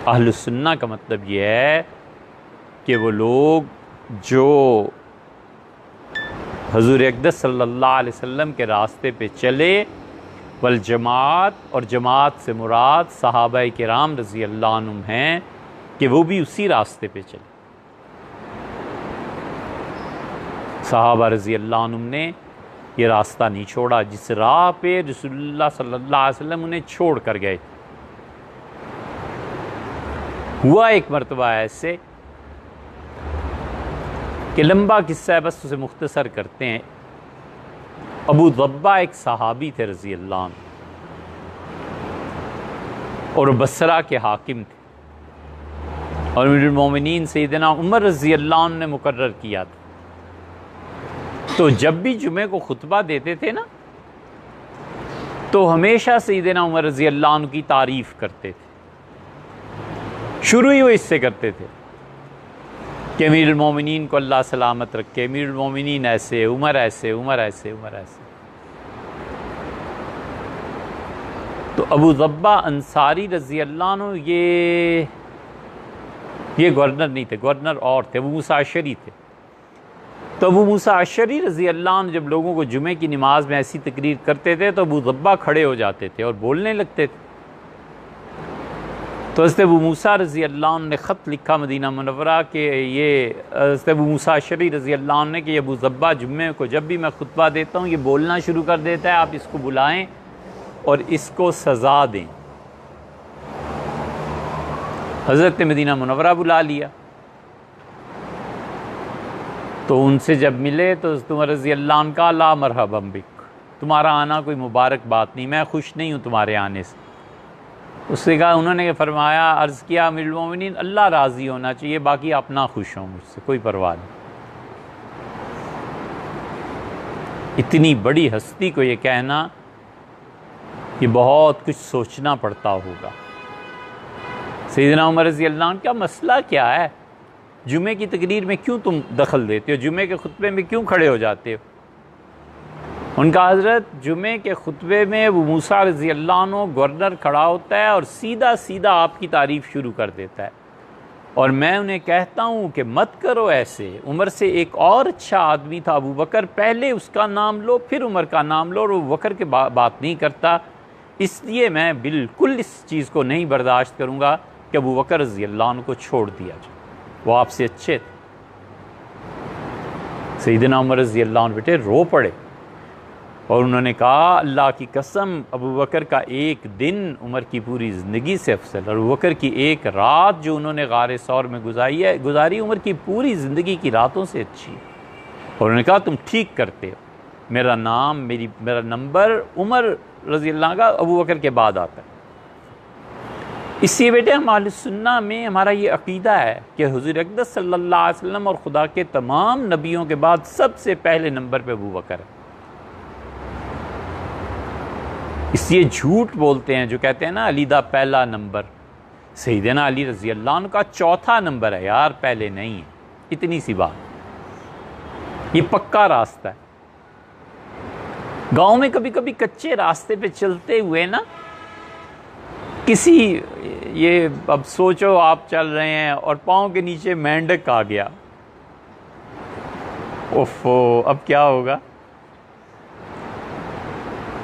अहले सुन्नत का मतलब ये है कि वो लोग जो हुज़ूर अक़दस सल्लल्लाहु अलैहि वसल्लम के रास्ते पे चले वल जमात, और जमात से मुराद सहाबा किराम रज़ी अल्लाह अन्हुम हैं कि वो भी उसी रास्ते पे चले। सहाबा रज़ी अल्लाह अन्हुम ने ये रास्ता नहीं छोड़ा जिस राह पे रसूलुल्लाह सल्लल्लाहु अलैहि वसल्लम उन्हें छोड़ कर गए। हुआ एक मरतबा ऐसे कि लंबा किस्सा है, बस उसे मुख्तसर करते हैं। अबू ज़ब्बा एक सहाबी थे रज़ी अल्लाह अन्हु, और बसरा के हाकिम थे, और अमीरुल मोमिनीन सैयदना उमर रज़ी अल्लाह अन्हु ने मुकर्रर किया था। तो जब भी जुमे को खुतबा देते थे ना, तो हमेशा सैयदना उमर रज़ी अल्लाह अन्हु की तारीफ़ करते थे। शुरू ही वो इससे करते थे कि अमीरुल मोमिनीन को अल्लाह सलामत रखे, अमीरुल मोमिनीन ऐसे, उमर ऐसे, उमर ऐसे, उमर ऐसे। तो अबू ज़ब्बा अंसारी रज़ी अल्लाह अन्हु ये गवर्नर नहीं थे, गवर्नर और थे, अबू मूसा अशरी थे। तो अबू मूसा अशरी रज़ी अल्लाह अन्हु जब लोगों को जुमे की नमाज में ऐसी तकरीर करते थे तो अबू ज़ब्बा खड़े हो जाते थे और बोलने लगते थे। तो हज़रत अबू मूसा रज़ी अल्लाह अन्हु ने ख़त लिखा मदीना मुनव्वरा के ये हज़रत अबू मूसा अशरी रज़ी अल्लाह अन्हु ने कि अबू ज़ब्बा जुम्मे को जब भी मैं खुतबा देता हूँ ये बोलना शुरू कर देता है, आप इसको बुलाएं और इसको सज़ा दें। हज़रत ने मदीना मुनव्वरा बुला लिया। तो उनसे जब मिले तो उमर रज़ी अल्लाह अन्हु का ला मरहबम बिक, तुम्हारा आना कोई मुबारक बात नहीं, मैं खुश नहीं हूँ तुम्हारे आने से। उससे कहा, उन्होंने फरमाया, अर्ज़ किया अमीरुल मोमिनीन अल्लाह राज़ी होना चाहिए, बाकी आप ना खुश हों मुझसे, कोई परवाह नहीं। इतनी बड़ी हस्ती को ये कहना, ये बहुत कुछ सोचना पड़ता होगा। सैयदना उमर रज़ी अल्लाह अन्हु, क्या मसला क्या है, जुमे की तकरीर में क्यों तुम दखल देते हो, जुमे के खुतबे में क्यों खड़े हो जाते हो? उनका हज़रत जुमे के खुतबे में अबू मूसा रज़ी अल्लाह अन्हु गवर्नर खड़ा होता है और सीधा सीधा आपकी तारीफ़ शुरू कर देता है, और मैं उन्हें कहता हूँ कि मत करो ऐसे। उमर से एक और अच्छा आदमी था अबू बकर, पहले उसका नाम लो फिर उमर का नाम लो, और अबू बकर के बात नहीं करता, इसलिए मैं बिल्कुल इस चीज़ को नहीं बर्दाश्त करूँगा कि अबू बकर रज़ी अल्लाह अन्हु को छोड़ दिया जाए, वो आपसे अच्छे थे। सैयदना उमर रज़ी अल्लाह अन्हु बेटे रो पड़े और उन्होंने कहा, अल्लाह की कसम, अबू बकर का एक दिन उमर की पूरी ज़िंदगी से अफसल, और अबू बकर की एक रात जो उन्होंने गारे सौर में गुजारी उमर की पूरी ज़िंदगी की रातों से अच्छी है। और उन्होंने कहा, तुम ठीक करते हो, मेरा नंबर उमर रज़ी अल्लाह का अबू बकर के बाद आता है। इसलिए बेटे हम अहले सुन्ना में हमारा ये अक़ीदा है कि हुज़ूर अक़दस सल्लल्लाहु अलैहि वसल्लम और खुदा के तमाम नबियों के बाद सबसे पहले नंबर पे अबू बकर है। इसलिए झूठ बोलते हैं जो कहते हैं ना अली दा पहला नंबर, सैयदना अली रज़ी अल्लाह अन्हु का चौथा नंबर है यार, पहले नहीं है। इतनी सी बात, ये पक्का रास्ता है। गांव में कभी कभी कच्चे रास्ते पे चलते हुए ना, किसी ये अब सोचो आप चल रहे हैं और पाँव के नीचे मेंढक आ गया, ओफो अब क्या होगा,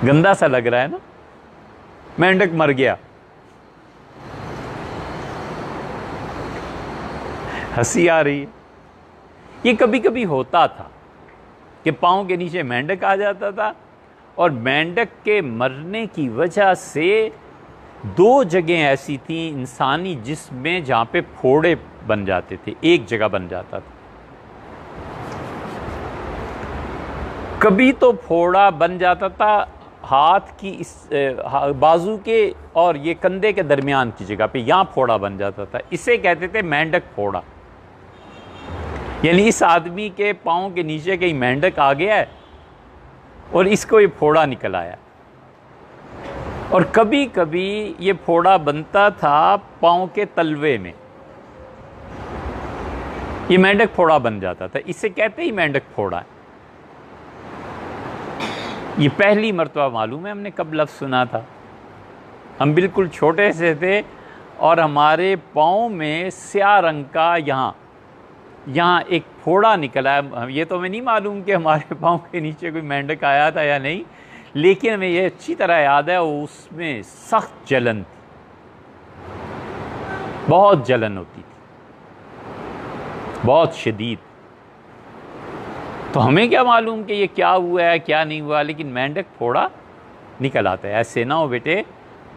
गंदा सा लग रहा है ना, मेंढक मर गया, हंसी आ रही है। ये कभी कभी होता था कि पाँव के नीचे मेंढक आ जाता था, और मेंढक के मरने की वजह से दो जगह ऐसी थी इंसानी जिस्म में जहाँ पे फोड़े बन जाते थे, एक जगह बन जाता था। कभी तो फोड़ा बन जाता था हाथ की इस बाजू के और ये कंधे के दरमियान की जगह पे, यहाँ फोड़ा बन जाता था, इसे कहते थे मेंढक फोड़ा। यानी इस आदमी के पाँव के नीचे कहीं मेंढक आ गया है और इसको ये फोड़ा निकल आया। और कभी कभी ये फोड़ा बनता था पाँव के तलवे में, ये मेंढक फोड़ा बन जाता था, इसे कहते ही मेंढक फोड़ा है। ये पहली मर्तबा मालूम है हमने कब लफ्ज़ सुना था। हम बिल्कुल छोटे से थे और हमारे पाँव में स्याह रंग का यहाँ एक फोड़ा निकला है। ये तो हमें नहीं मालूम कि हमारे पाँव के नीचे कोई मेंढक आया था या नहीं, लेकिन हमें ये अच्छी तरह याद है उसमें सख्त जलन थी, बहुत जलन होती थी, बहुत शदीद। तो हमें क्या मालूम कि ये क्या हुआ है क्या नहीं हुआ, लेकिन मेंढक फोड़ा निकल आता है। ऐसे ना हो बेटे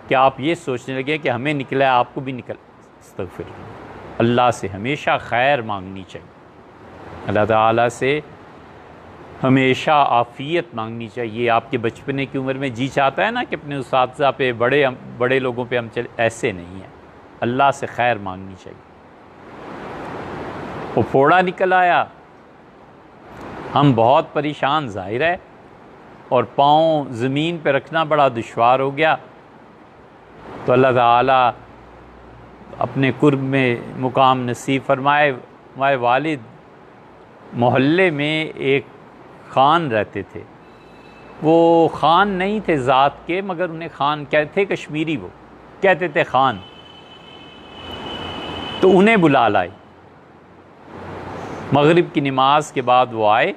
कि आप ये सोचने लगे कि हमें निकला है आपको भी निकल। अस्तग़फ़िरुल्लाह। अल्लाह से हमेशा खैर मांगनी चाहिए, अल्लाह ताला से हमेशा आफ़ियत मांगनी चाहिए। आपके बचपने की उम्र में जी चाहता है ना कि अपने उस्ताज़ा पे बड़े लोगों पे हम चले, ऐसे नहीं है, अल्लाह से खैर मांगनी चाहिए। वो फोड़ा निकल आया, हम बहुत परेशान ज़ाहिर है, और पाँव ज़मीन पे रखना बड़ा दुश्वार हो गया। तो अल्लाह ताला अपने कुर्ब में मुकाम नसीब फरमाए। हमारे वालिद मोहल्ले में एक ख़ान रहते थे, वो ख़ान नहीं थे ज़ात के, मगर उन्हें ख़ान कहते, कश्मीरी वो कहते थे ख़ान। तो उन्हें बुला लाई, मगरिब की नमाज के बाद वो आए,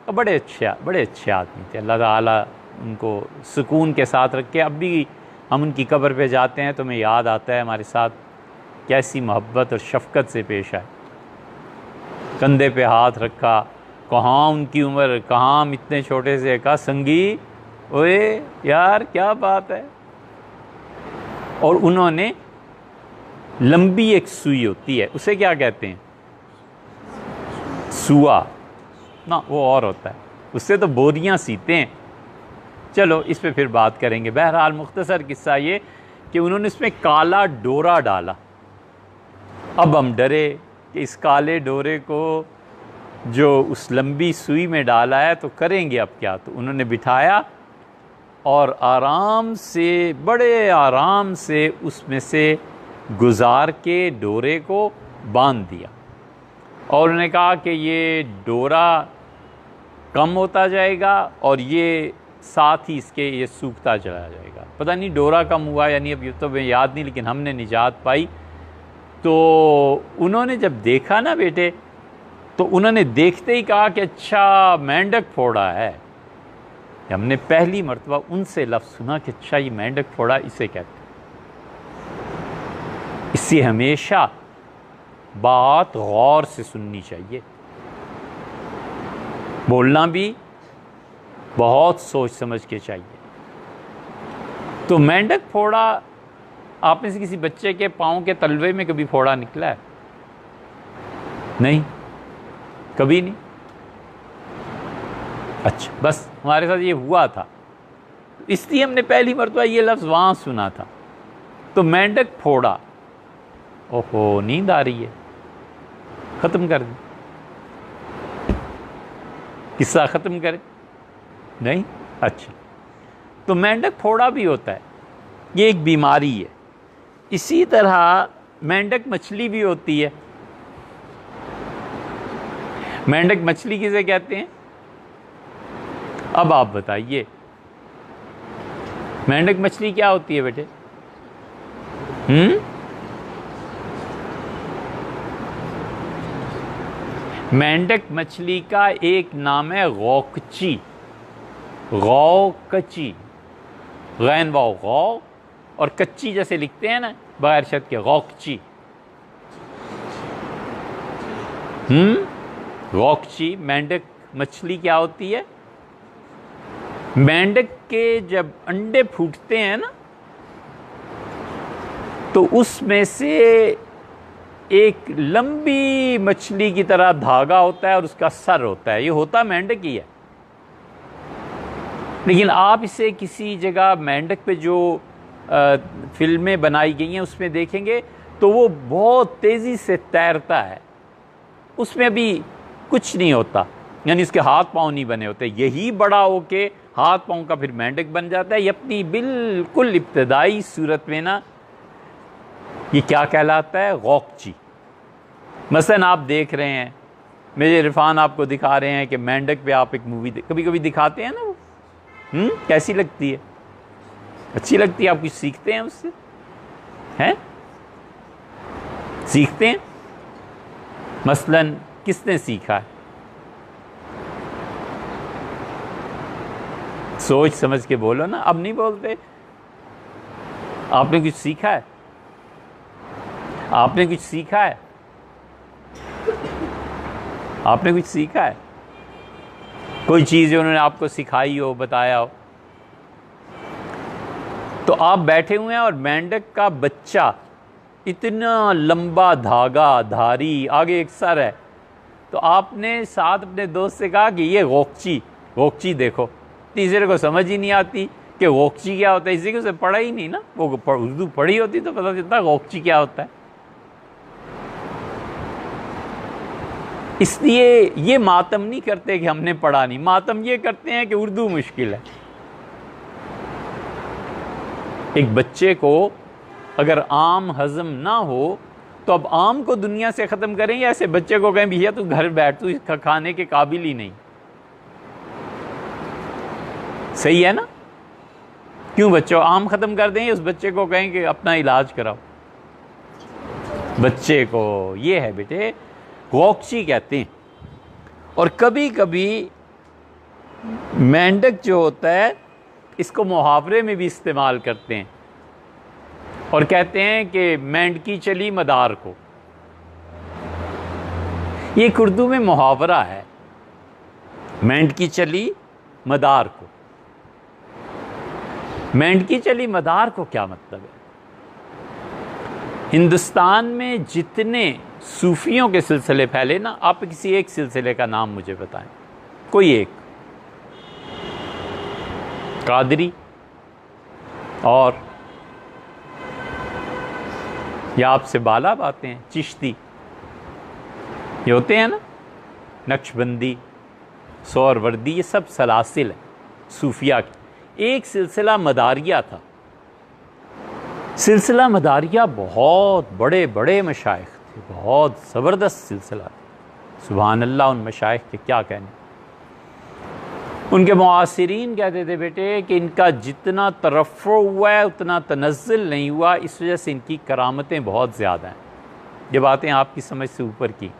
और बड़े अच्छे आदमी थे। अल्लाह ताला उनको सुकून के साथ रखे। अब भी हम उनकी कब्र पे जाते हैं तो हमें याद आता है हमारे साथ कैसी मोहब्बत और शफ़क़त से पेश आए। कंधे पे हाथ रखा, कहाँ उनकी उम्र, कहाँ हम इतने छोटे से, कहा संगी ओए यार क्या बात है। और उन्होंने लंबी एक सुई होती है, उसे क्या कहते हैं, सुआ ना, वो और होता है, उससे तो बोरियां सीते हैं। चलो इस पे फिर बात करेंगे। बहरहाल मुख्तसर किस्सा ये कि उन्होंने इसमें काला डोरा डाला। अब हम डरे कि इस काले डोरे को जो उस लंबी सुई में डाला है तो करेंगे अब क्या। तो उन्होंने बिठाया और आराम से, बड़े आराम से उसमें से गुजार के डोरे को बांध दिया, और उन्होंने कहा कि ये डोरा कम होता जाएगा और ये साथ ही इसके ये सूखता चला जाएगा। पता नहीं डोरा कम हुआ या नहीं, अब ये तो मैं याद नहीं, लेकिन हमने निजात पाई। तो उन्होंने जब देखा ना बेटे, तो उन्होंने देखते ही कहा कि अच्छा मेंढक फोड़ा है। हमने पहली मर्तबा उनसे लफ्ज़ सुना कि अच्छा ये मेंढक फोड़ा इसे कहते हैं। इससे हमेशा बात गौर से सुननी चाहिए, बोलना भी बहुत सोच समझ के चाहिए। तो मेंढक फोड़ा, आप में से किसी बच्चे के पाँव के तलवे में कभी फोड़ा निकला है? नहीं, कभी नहीं। अच्छा, बस हमारे साथ ये हुआ था, इसलिए हमने पहली मर्तबा ये लफ्ज़ वहाँ सुना था। तो मेंढक फोड़ा, ओहो नींद आ रही है, ख़त्म कर दी, किस्सा ख़त्म करें? नहीं। अच्छा, तो मेंढक फोड़ा भी होता है, ये एक बीमारी है। इसी तरह मेंढक मछली भी होती है। मेंढक मछली किसे कहते हैं? अब आप बताइए, मेंढक मछली क्या होती है बेटे? मेंढक मछली का एक नाम है गौकची, गौकची, गैन वाओ गौ, और कच्ची जैसे लिखते हैं ना बगैर शद के, गौकची। गौकची मेंढक मछली क्या होती है? मेंढक के जब अंडे फूटते हैं ना, तो उसमें से एक लंबी मछली की तरह धागा होता है और उसका सर होता है। ये होता मेंढक ही है, लेकिन आप इसे किसी जगह मेंढक पे जो फिल्में बनाई गई हैं उसमें देखेंगे तो वो बहुत तेज़ी से तैरता है, उसमें अभी कुछ नहीं होता, यानी उसके हाथ पांव नहीं बने होते। यही बड़ा होके हाथ पांव का फिर मेंढक बन जाता है। ये अपनी बिल्कुल इब्तदाई सूरत में ना, ये क्या कहलाता है? गौकची। मसलन आप देख रहे हैं, मेरे इरफान आपको दिखा रहे हैं कि मेंढक पे आप एक मूवी कभी कभी दिखाते हैं ना, वो कैसी लगती है? अच्छी लगती है। आप कुछ सीखते हैं उससे? हैं? सीखते हैं? मसलन किसने सीखा है? सोच समझ के बोलो ना, अब नहीं बोलते। आपने कुछ सीखा है? आपने कुछ सीखा है? आपने कुछ सीखा है? कोई चीज़ उन्होंने आपको सिखाई हो, बताया हो? तो आप बैठे हुए हैं और मेंढक का बच्चा इतना लंबा धागा धारी, आगे एक सर है, तो आपने साथ अपने दोस्त से कहा कि ये गोकची देखो। तीसरे को समझ ही नहीं आती कि गोकची क्या होता है, इसी को उसे पढ़ा ही नहीं ना, वो उर्दू पढ़ी होती तो पता चलता गोकची क्या होता है। इसलिए ये मातम नहीं करते कि हमने पढ़ा नहीं, मातम ये करते हैं कि उर्दू मुश्किल है। एक बच्चे को अगर आम हजम ना हो तो अब आम को दुनिया से ख़त्म करें या ऐसे बच्चे को कहें भैया तू घर बैठ, तू इसका खाने के काबिल ही नहीं? सही है ना? क्यों बच्चों आम ख़त्म कर दें, उस बच्चे को कहें कि अपना इलाज कराओ? बच्चे को ये है बेटे, गोकची कहते हैं। और कभी कभी मेंढक जो होता है इसको मुहावरे में भी इस्तेमाल करते हैं और कहते हैं कि मेंढकी चली मदार को। ये एक उर्दू में मुहावरा है, मेंढकी चली मदार को। मेंढकी चली मदार को क्या मतलब है? हिंदुस्तान में जितने सूफियों के सिलसिले फैले ना, आप किसी एक सिलसिले का नाम मुझे बताएं, कोई एक। कादरी और या आपसे बाला बातें हैं, चिश्ती, ये होते हैं ना, नक्शबंदी, सोहरवर्दी, ये सब सलासिल है सूफिया की। एक सिलसिला मदारिया था। सिलसिला मदारिया बहुत बड़े बड़े मशाइख थे, बहुत ज़बरदस्त सिलसिला। सुभान अल्लाह, उन मशाइख के क्या कहने। उनके मुआसिरीन कहते थे बेटे कि इनका जितना तरफ़्फ़ु हुआ है उतना तनज़्ज़ुल नहीं हुआ, इस वजह से इनकी करामतें बहुत ज़्यादा हैं। ये बातें आपकी समझ से ऊपर की।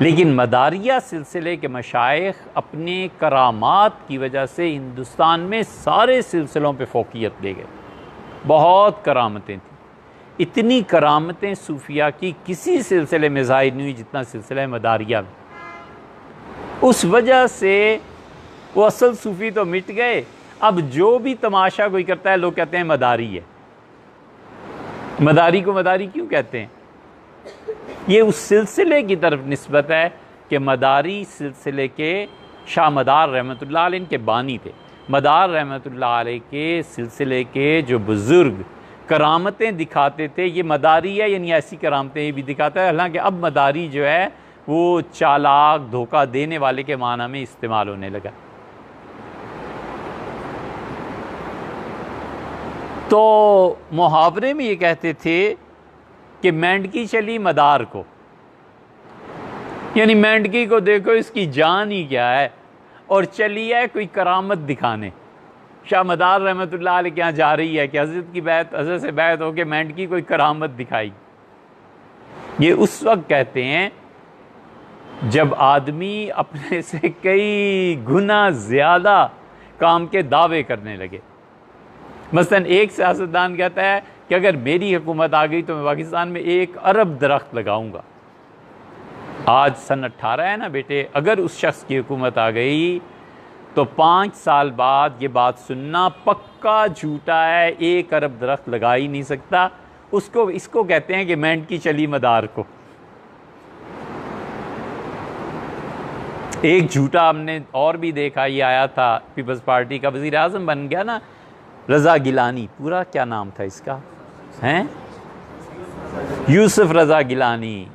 लेकिन मदारिया सिलसिले के मशाइख अपने करामात की वजह से हिंदुस्तान में सारे सिलसिलों पे फ़ौक़ियत ले गए। बहुत करामतें थी, इतनी करामतें सूफिया की किसी सिलसिले में ज़ाहिर नहीं हुई जितना सिलसिला मदारिया में। उस वजह से वो असल सूफ़ी तो मिट गए। अब जो भी तमाशा कोई करता है लोग कहते हैं मदारी है। मदारी को मदारी क्यों कहते हैं? ये उस सिलसिले की तरफ निस्बत है कि मदारी सिलसिले के शाह मदार रहमतुल्लाह अलैह के बानी थे। मदार रहमतुल्लाह अलैह के सिलसिले के जो बुज़ुर्ग करामतें दिखाते थे, ये मदारी है, यानी ऐसी करामतें भी दिखाता है। हालांकि अब मदारी जो है वो चालाक, धोखा देने वाले के माना में इस्तेमाल होने लगा। तो मुहावरे में ये कहते थे कि मेंढकी चली मदार को, यानी मेंढकी को देखो इसकी जान ही क्या है, और चली है कोई करामत दिखाने। शाह मदार रहमतुल्लाह अलैह के यहाँ जा रही है कि हज़रत की बैत, हज़रत से बैत हो के मेंढकी कोई करामत दिखाई। ये उस वक्त कहते हैं जब आदमी अपने से कई गुना ज़्यादा काम के दावे करने लगे। मसलन एक सियासतदान कहता है कि अगर मेरी हुकूमत आ गई तो मैं पाकिस्तान में 1 अरब दरख्त लगाऊंगा। आज सन 18 है ना बेटे, अगर उस शख्स की हुकूमत आ गई तो 5 साल बाद ये बात सुनना पक्का झूठा है, 1 अरब दरख्त लगा ही नहीं सकता। इसको कहते हैं कि मेंढकी चली मदार को। एक झूठा हमने और भी देखा, ये आया था पीपल्स पार्टी का वज़ीर आज़म बन गया ना, रज़ा गिलानी, पूरा क्या नाम था इसका, हैं यूसुफ रज़ा गिलानी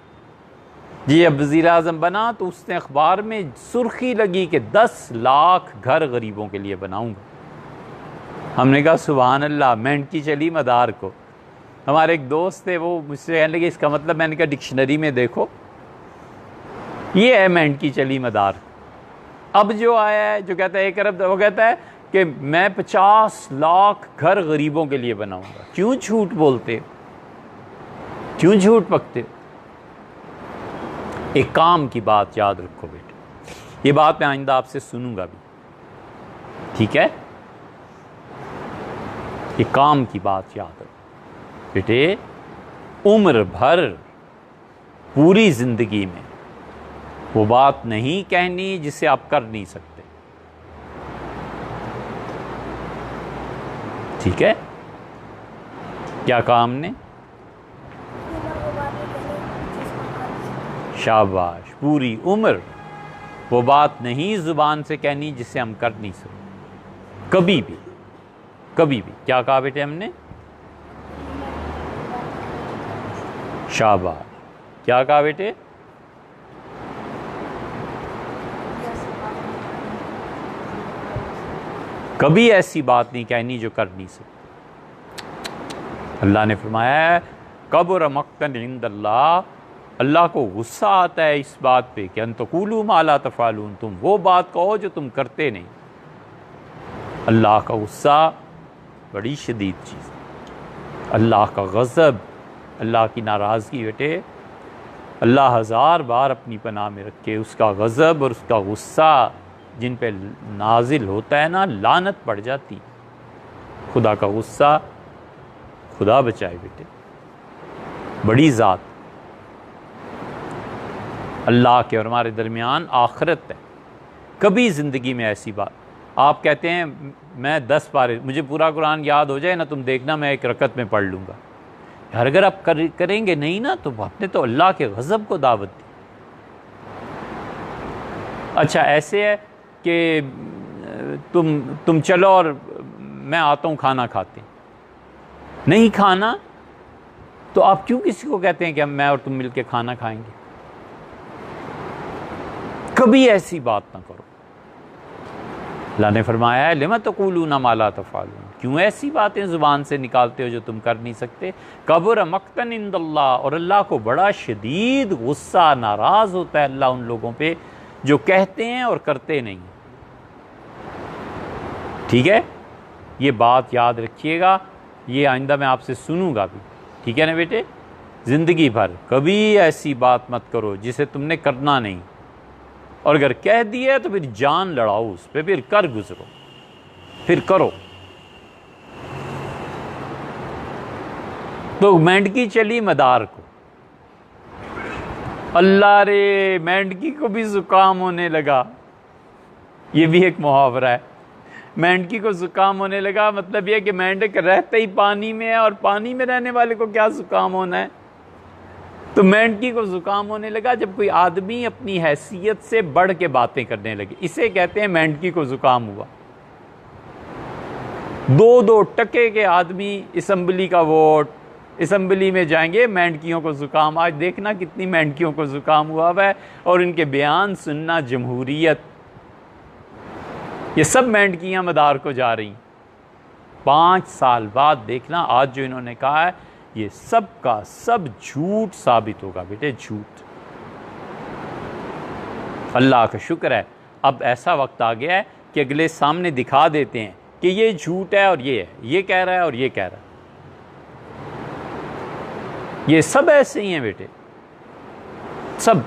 जी। अब वज़ीर आज़म बना तो उसने अखबार में सुर्खी लगी कि 10 लाख घर गरीबों के लिए बनाऊंगा। हमने कहा सुभान अल्लाह, मेंढकी चली मदार को। हमारे एक दोस्त थे, वो मुझसे कहने लगे इसका मतलब, मैंने कहा डिक्शनरी में देखो, ये है मेंढकी चली मदार। अब जो आया है जो कहता है 1 अरब, वो कहता है कि मैं 50 लाख घर गरीबों के लिए बनाऊंगा। क्यों झूठ बोलते हो, क्यों झूठ पकते हो? एक काम की बात याद रखो बेटे, ये बात मैं आइंदा आपसे सुनूंगा भी। ठीक है, ये काम की बात याद रखो बेटे। उम्र भर, पूरी जिंदगी में वो बात नहीं कहनी जिसे आप कर नहीं सकते, ठीक है। क्या कहा हमने? शाबाश। पूरी उम्र वो बात नहीं जुबान से कहनी जिसे हम कर नहीं सकते, कभी भी, कभी भी। क्या कहा बेटे हमने? शाबाश। क्या कहा बेटे? कभी ऐसी बात नहीं कहनी जो कर नहीं सकते। अल्लाह ने फरमाया कबुर मक्तन इंदल्लाह, अल्लाह को गुस्सा आता है इस बात पे कि अन्तकुलू मा ला तफ़ालून, तुम वो बात कहो जो तुम करते नहीं। अल्लाह का गुस्सा बड़ी शदीद चीज़ है। अल्लाह का गज़ब, अल्लाह की नाराज़गी बेटे, अल्लाह हज़ार बार अपनी पनाह में रखे। उसका गज़ब और उसका गुस्सा जिन पे नाजिल होता है ना, लानत पड़ जाती। खुदा का गुस्सा, खुदा बचाए बेटे, बड़ी ज़ात। अल्लाह के और हमारे दरमियान आखिरत है। कभी ज़िंदगी में ऐसी बात, आप कहते हैं मैं 10 पारे, मुझे पूरा कुरान याद हो जाए ना, तुम देखना मैं एक रकत में पढ़ लूँगा। यार अगर आप करेंगे नहीं ना तो आपने तो अल्लाह के गज़ब को दावत दी। अच्छा ऐसे है कि तुम चलो और मैं आता हूँ खाना खाते, नहीं खाना तो आप क्यों किसी को कहते हैं कि मैं और तुम मिलके खाना खाएंगे? कभी ऐसी बात ना करो। अल्लाह ने फरमाया है लिमा तक़ूलूना मा ला तफ़अलून, क्यों ऐसी बातें ज़ुबान से निकालते हो जो तुम कर नहीं सकते। कबुर मक़तन इंदल्लाह, और अल्लाह को बड़ा शदीद गुस्सा, नाराज़ होता है अल्लाह उन लोगों पे जो कहते हैं और करते नहीं। ठीक है, ये बात याद रखिएगा, ये आइंदा मैं आपसे सुनूंगा भी, ठीक है ना बेटे। ज़िंदगी भर कभी ऐसी बात मत करो जिसे तुमने करना नहीं, और अगर कह दिया तो फिर जान लड़ाओ उस पर, फिर कर गुजरो, फिर करो। तो मेंढकी चली मदार को, अल्लाह रे मेंढकी को भी ज़ुकाम होने लगा। ये भी एक मुहावरा है, मेंढकी को ज़ुकाम होने लगा, मतलब यह कि मेंढक रहते ही पानी में है और पानी में रहने वाले को क्या ज़ुकाम होना है। तो मेंढकी को ज़ुकाम होने लगा जब कोई आदमी अपनी हैसियत से बढ़ के बातें करने लगे, इसे कहते हैं मेंढकी को ज़ुकाम हुआ। 2-2 टके के आदमी असम्बली का वोट, असम्बली में जाएंगे, मेंढकियों को ज़ुकाम। आज देखना कितनी मेंढकियों को ज़ुकाम हुआ है और इनके बयान सुनना, जमहूरियत, ये सब मेंढकियां मदार को जा रही। 5 साल बाद देखना आज जो इन्होंने कहा है ये सब का सब झूठ साबित होगा बेटे, झूठ। अल्लाह का शुक्र है अब ऐसा वक्त आ गया है कि अगले सामने दिखा देते हैं कि ये झूठ है और ये है, ये कह रहा है और ये कह रहा है। ये सब ऐसे ही हैं बेटे, सब।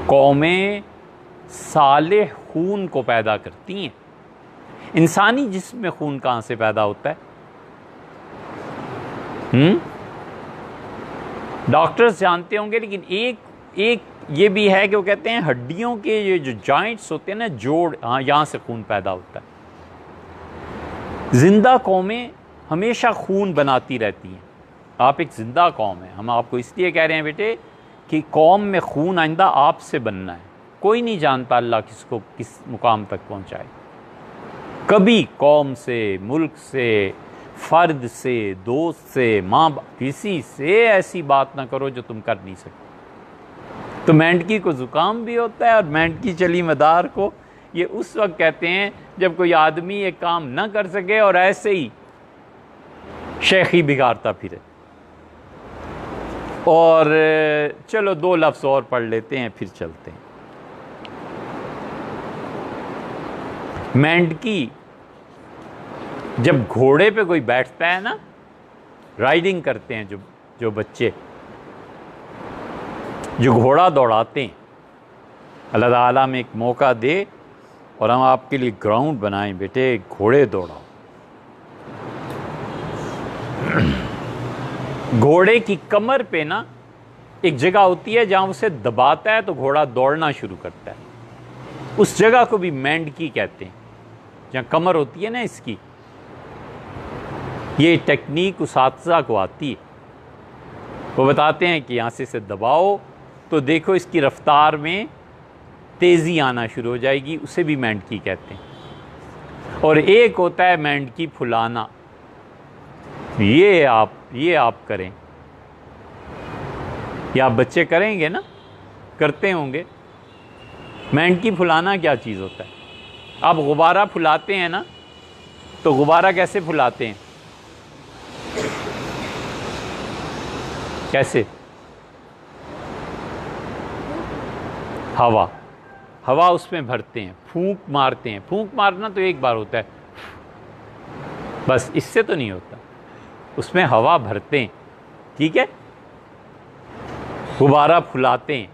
कौमें साले खून को पैदा करती हैं। इंसानी जिस्म में खून कहाँ से पैदा होता है? डॉक्टर्स जानते होंगे, लेकिन एक ये भी है कि वो कहते हैं हड्डियों के ये जो जॉइंट्स होते हैं ना, जोड़, हाँ, यहाँ से खून पैदा होता है। जिंदा कौमें हमेशा खून बनाती रहती हैं। आप एक जिंदा कौम है, हम आपको इसलिए कह रहे हैं बेटे कि कौम में खून आइंदा आपसे बनना है। कोई नहीं जानता अल्लाह किसको किस मुकाम तक पहुँचाए। कभी कौम से, मुल्क से, फ़र्द से, दोस्त से, माँ बाप, किसी से ऐसी बात ना करो जो तुम कर नहीं सकते। तो मेंढकी को ज़ुकाम भी होता है और मेंढकी चली मदार को ये उस वक्त कहते हैं जब कोई आदमी ये काम ना कर सके और ऐसे ही शेखी बिगाड़ता फिरे। और चलो 2 लफ्ज़ और पढ़ लेते हैं फिर चलते हैं। मेंढकी जब घोड़े पे कोई बैठता है ना, राइडिंग करते हैं जो बच्चे जो घोड़ा दौड़ाते हैं, अल्लाह ताला में एक मौका दे और हम आपके लिए ग्राउंड बनाएं बेटे, घोड़े दौड़ाओ। घोड़े की कमर पे ना एक जगह होती है जहां उसे दबाता है तो घोड़ा दौड़ना शुरू करता है, उस जगह को भी मेंढकी कहते हैं, जहां कमर होती है ना इसकी। ये टेक्निक उसातिज़ा को आती है, वो बताते हैं कि यहाँ से इसे दबाओ तो देखो इसकी रफ्तार में तेज़ी आना शुरू हो जाएगी, उसे भी मेंढकी कहते हैं। और एक होता है मेंढकी फुलाना, ये आप करें, या आप बच्चे करेंगे ना, करते होंगे। मेंढकी फुलाना क्या चीज़ होता है? आप गुब्बारा फुलाते हैं ना, तो गुब्बारा कैसे फुलाते हैं? कैसे? हवा उसमें भरते हैं, फूंक मारते हैं। फूंक मारना तो एक बार होता है, बस, इससे तो नहीं होता, उसमें हवा भरते हैं, ठीक है। गुब्बारा फुलाते हैं।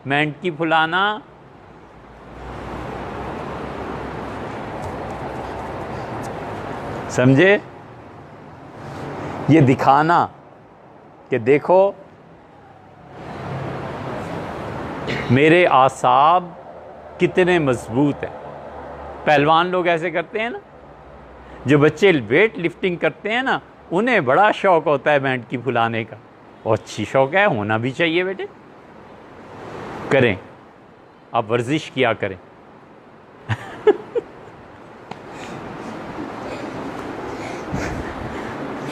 मेंढकी फुलाना समझे? ये दिखाना कि देखो मेरे आसाब कितने मजबूत हैं। पहलवान लोग ऐसे करते हैं ना, जो बच्चे वेट लिफ्टिंग करते हैं ना, उन्हें बड़ा शौक होता है मेंढकी फुलाने का, और अच्छी शौक है, होना भी चाहिए बेटे। करें, आप वर्जिश किया करें।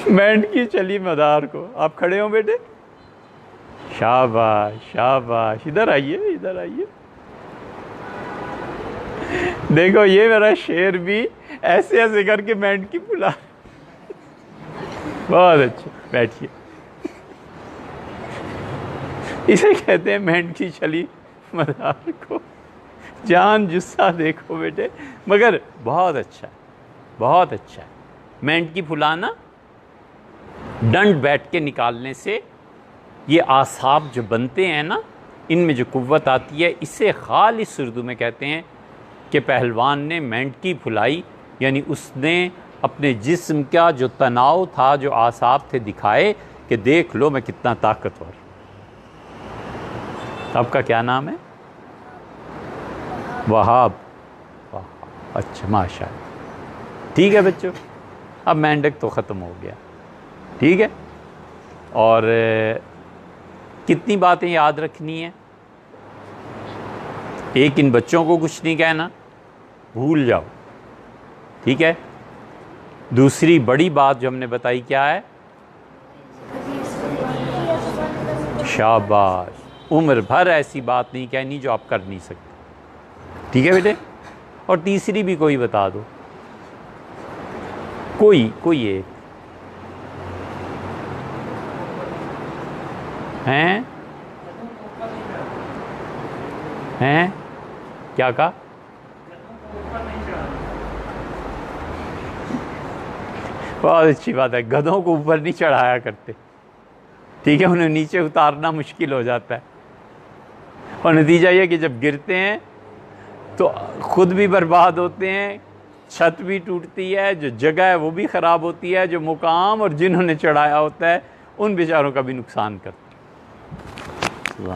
मेंढकी चली मदार को। आप खड़े हो बेटे, शाबाश शाबाश, इधर आइए, इधर आइए। देखो ये मेरा शेर भी ऐसे ऐसे करके मेंढकी फुला। बहुत अच्छे, बैठिए। इसे कहते हैं मेंढकी चली मदार को। जान जुस्सा देखो बेटे, मगर बहुत अच्छा है, बहुत अच्छा है। मेंढकी फुलाना, डंड बैठ के निकालने से ये आसाब जो बनते हैं ना, इनमें जो कुव्वत आती है, इसे खालिस उर्दू में कहते हैं कि पहलवान ने मेंढकी फुलाई, यानी उसने अपने जिस्म का जो तनाव था, जो आसाब थे, दिखाए कि देख लो मैं कितना ताकतवर। आपका क्या नाम है? वहाब। अच्छा, माशाअल्लाह। ठीक है बच्चों, अब मेंढक तो ख़त्म हो गया, ठीक है। और कितनी बातें याद रखनी है? एक, इन बच्चों को कुछ नहीं कहना, भूल जाओ, ठीक है। दूसरी बड़ी बात जो हमने बताई क्या है? शाबाश, उम्र भर ऐसी बात नहीं कहनी जो आप कर नहीं सकते, ठीक है बेटे। और तीसरी भी कोई बता दो, कोई एक हैं? क्या कहा? बहुत अच्छी बात है, गधों को ऊपर नहीं चढ़ाया करते, ठीक है, उन्हें नीचे उतारना मुश्किल हो जाता है। और नतीजा ये कि जब गिरते हैं तो खुद भी बर्बाद होते हैं, छत भी टूटती है, जो जगह है वो भी ख़राब होती है, जो मुकाम और जिन्होंने चढ़ाया होता है उन बेचारों का भी नुकसान करता है।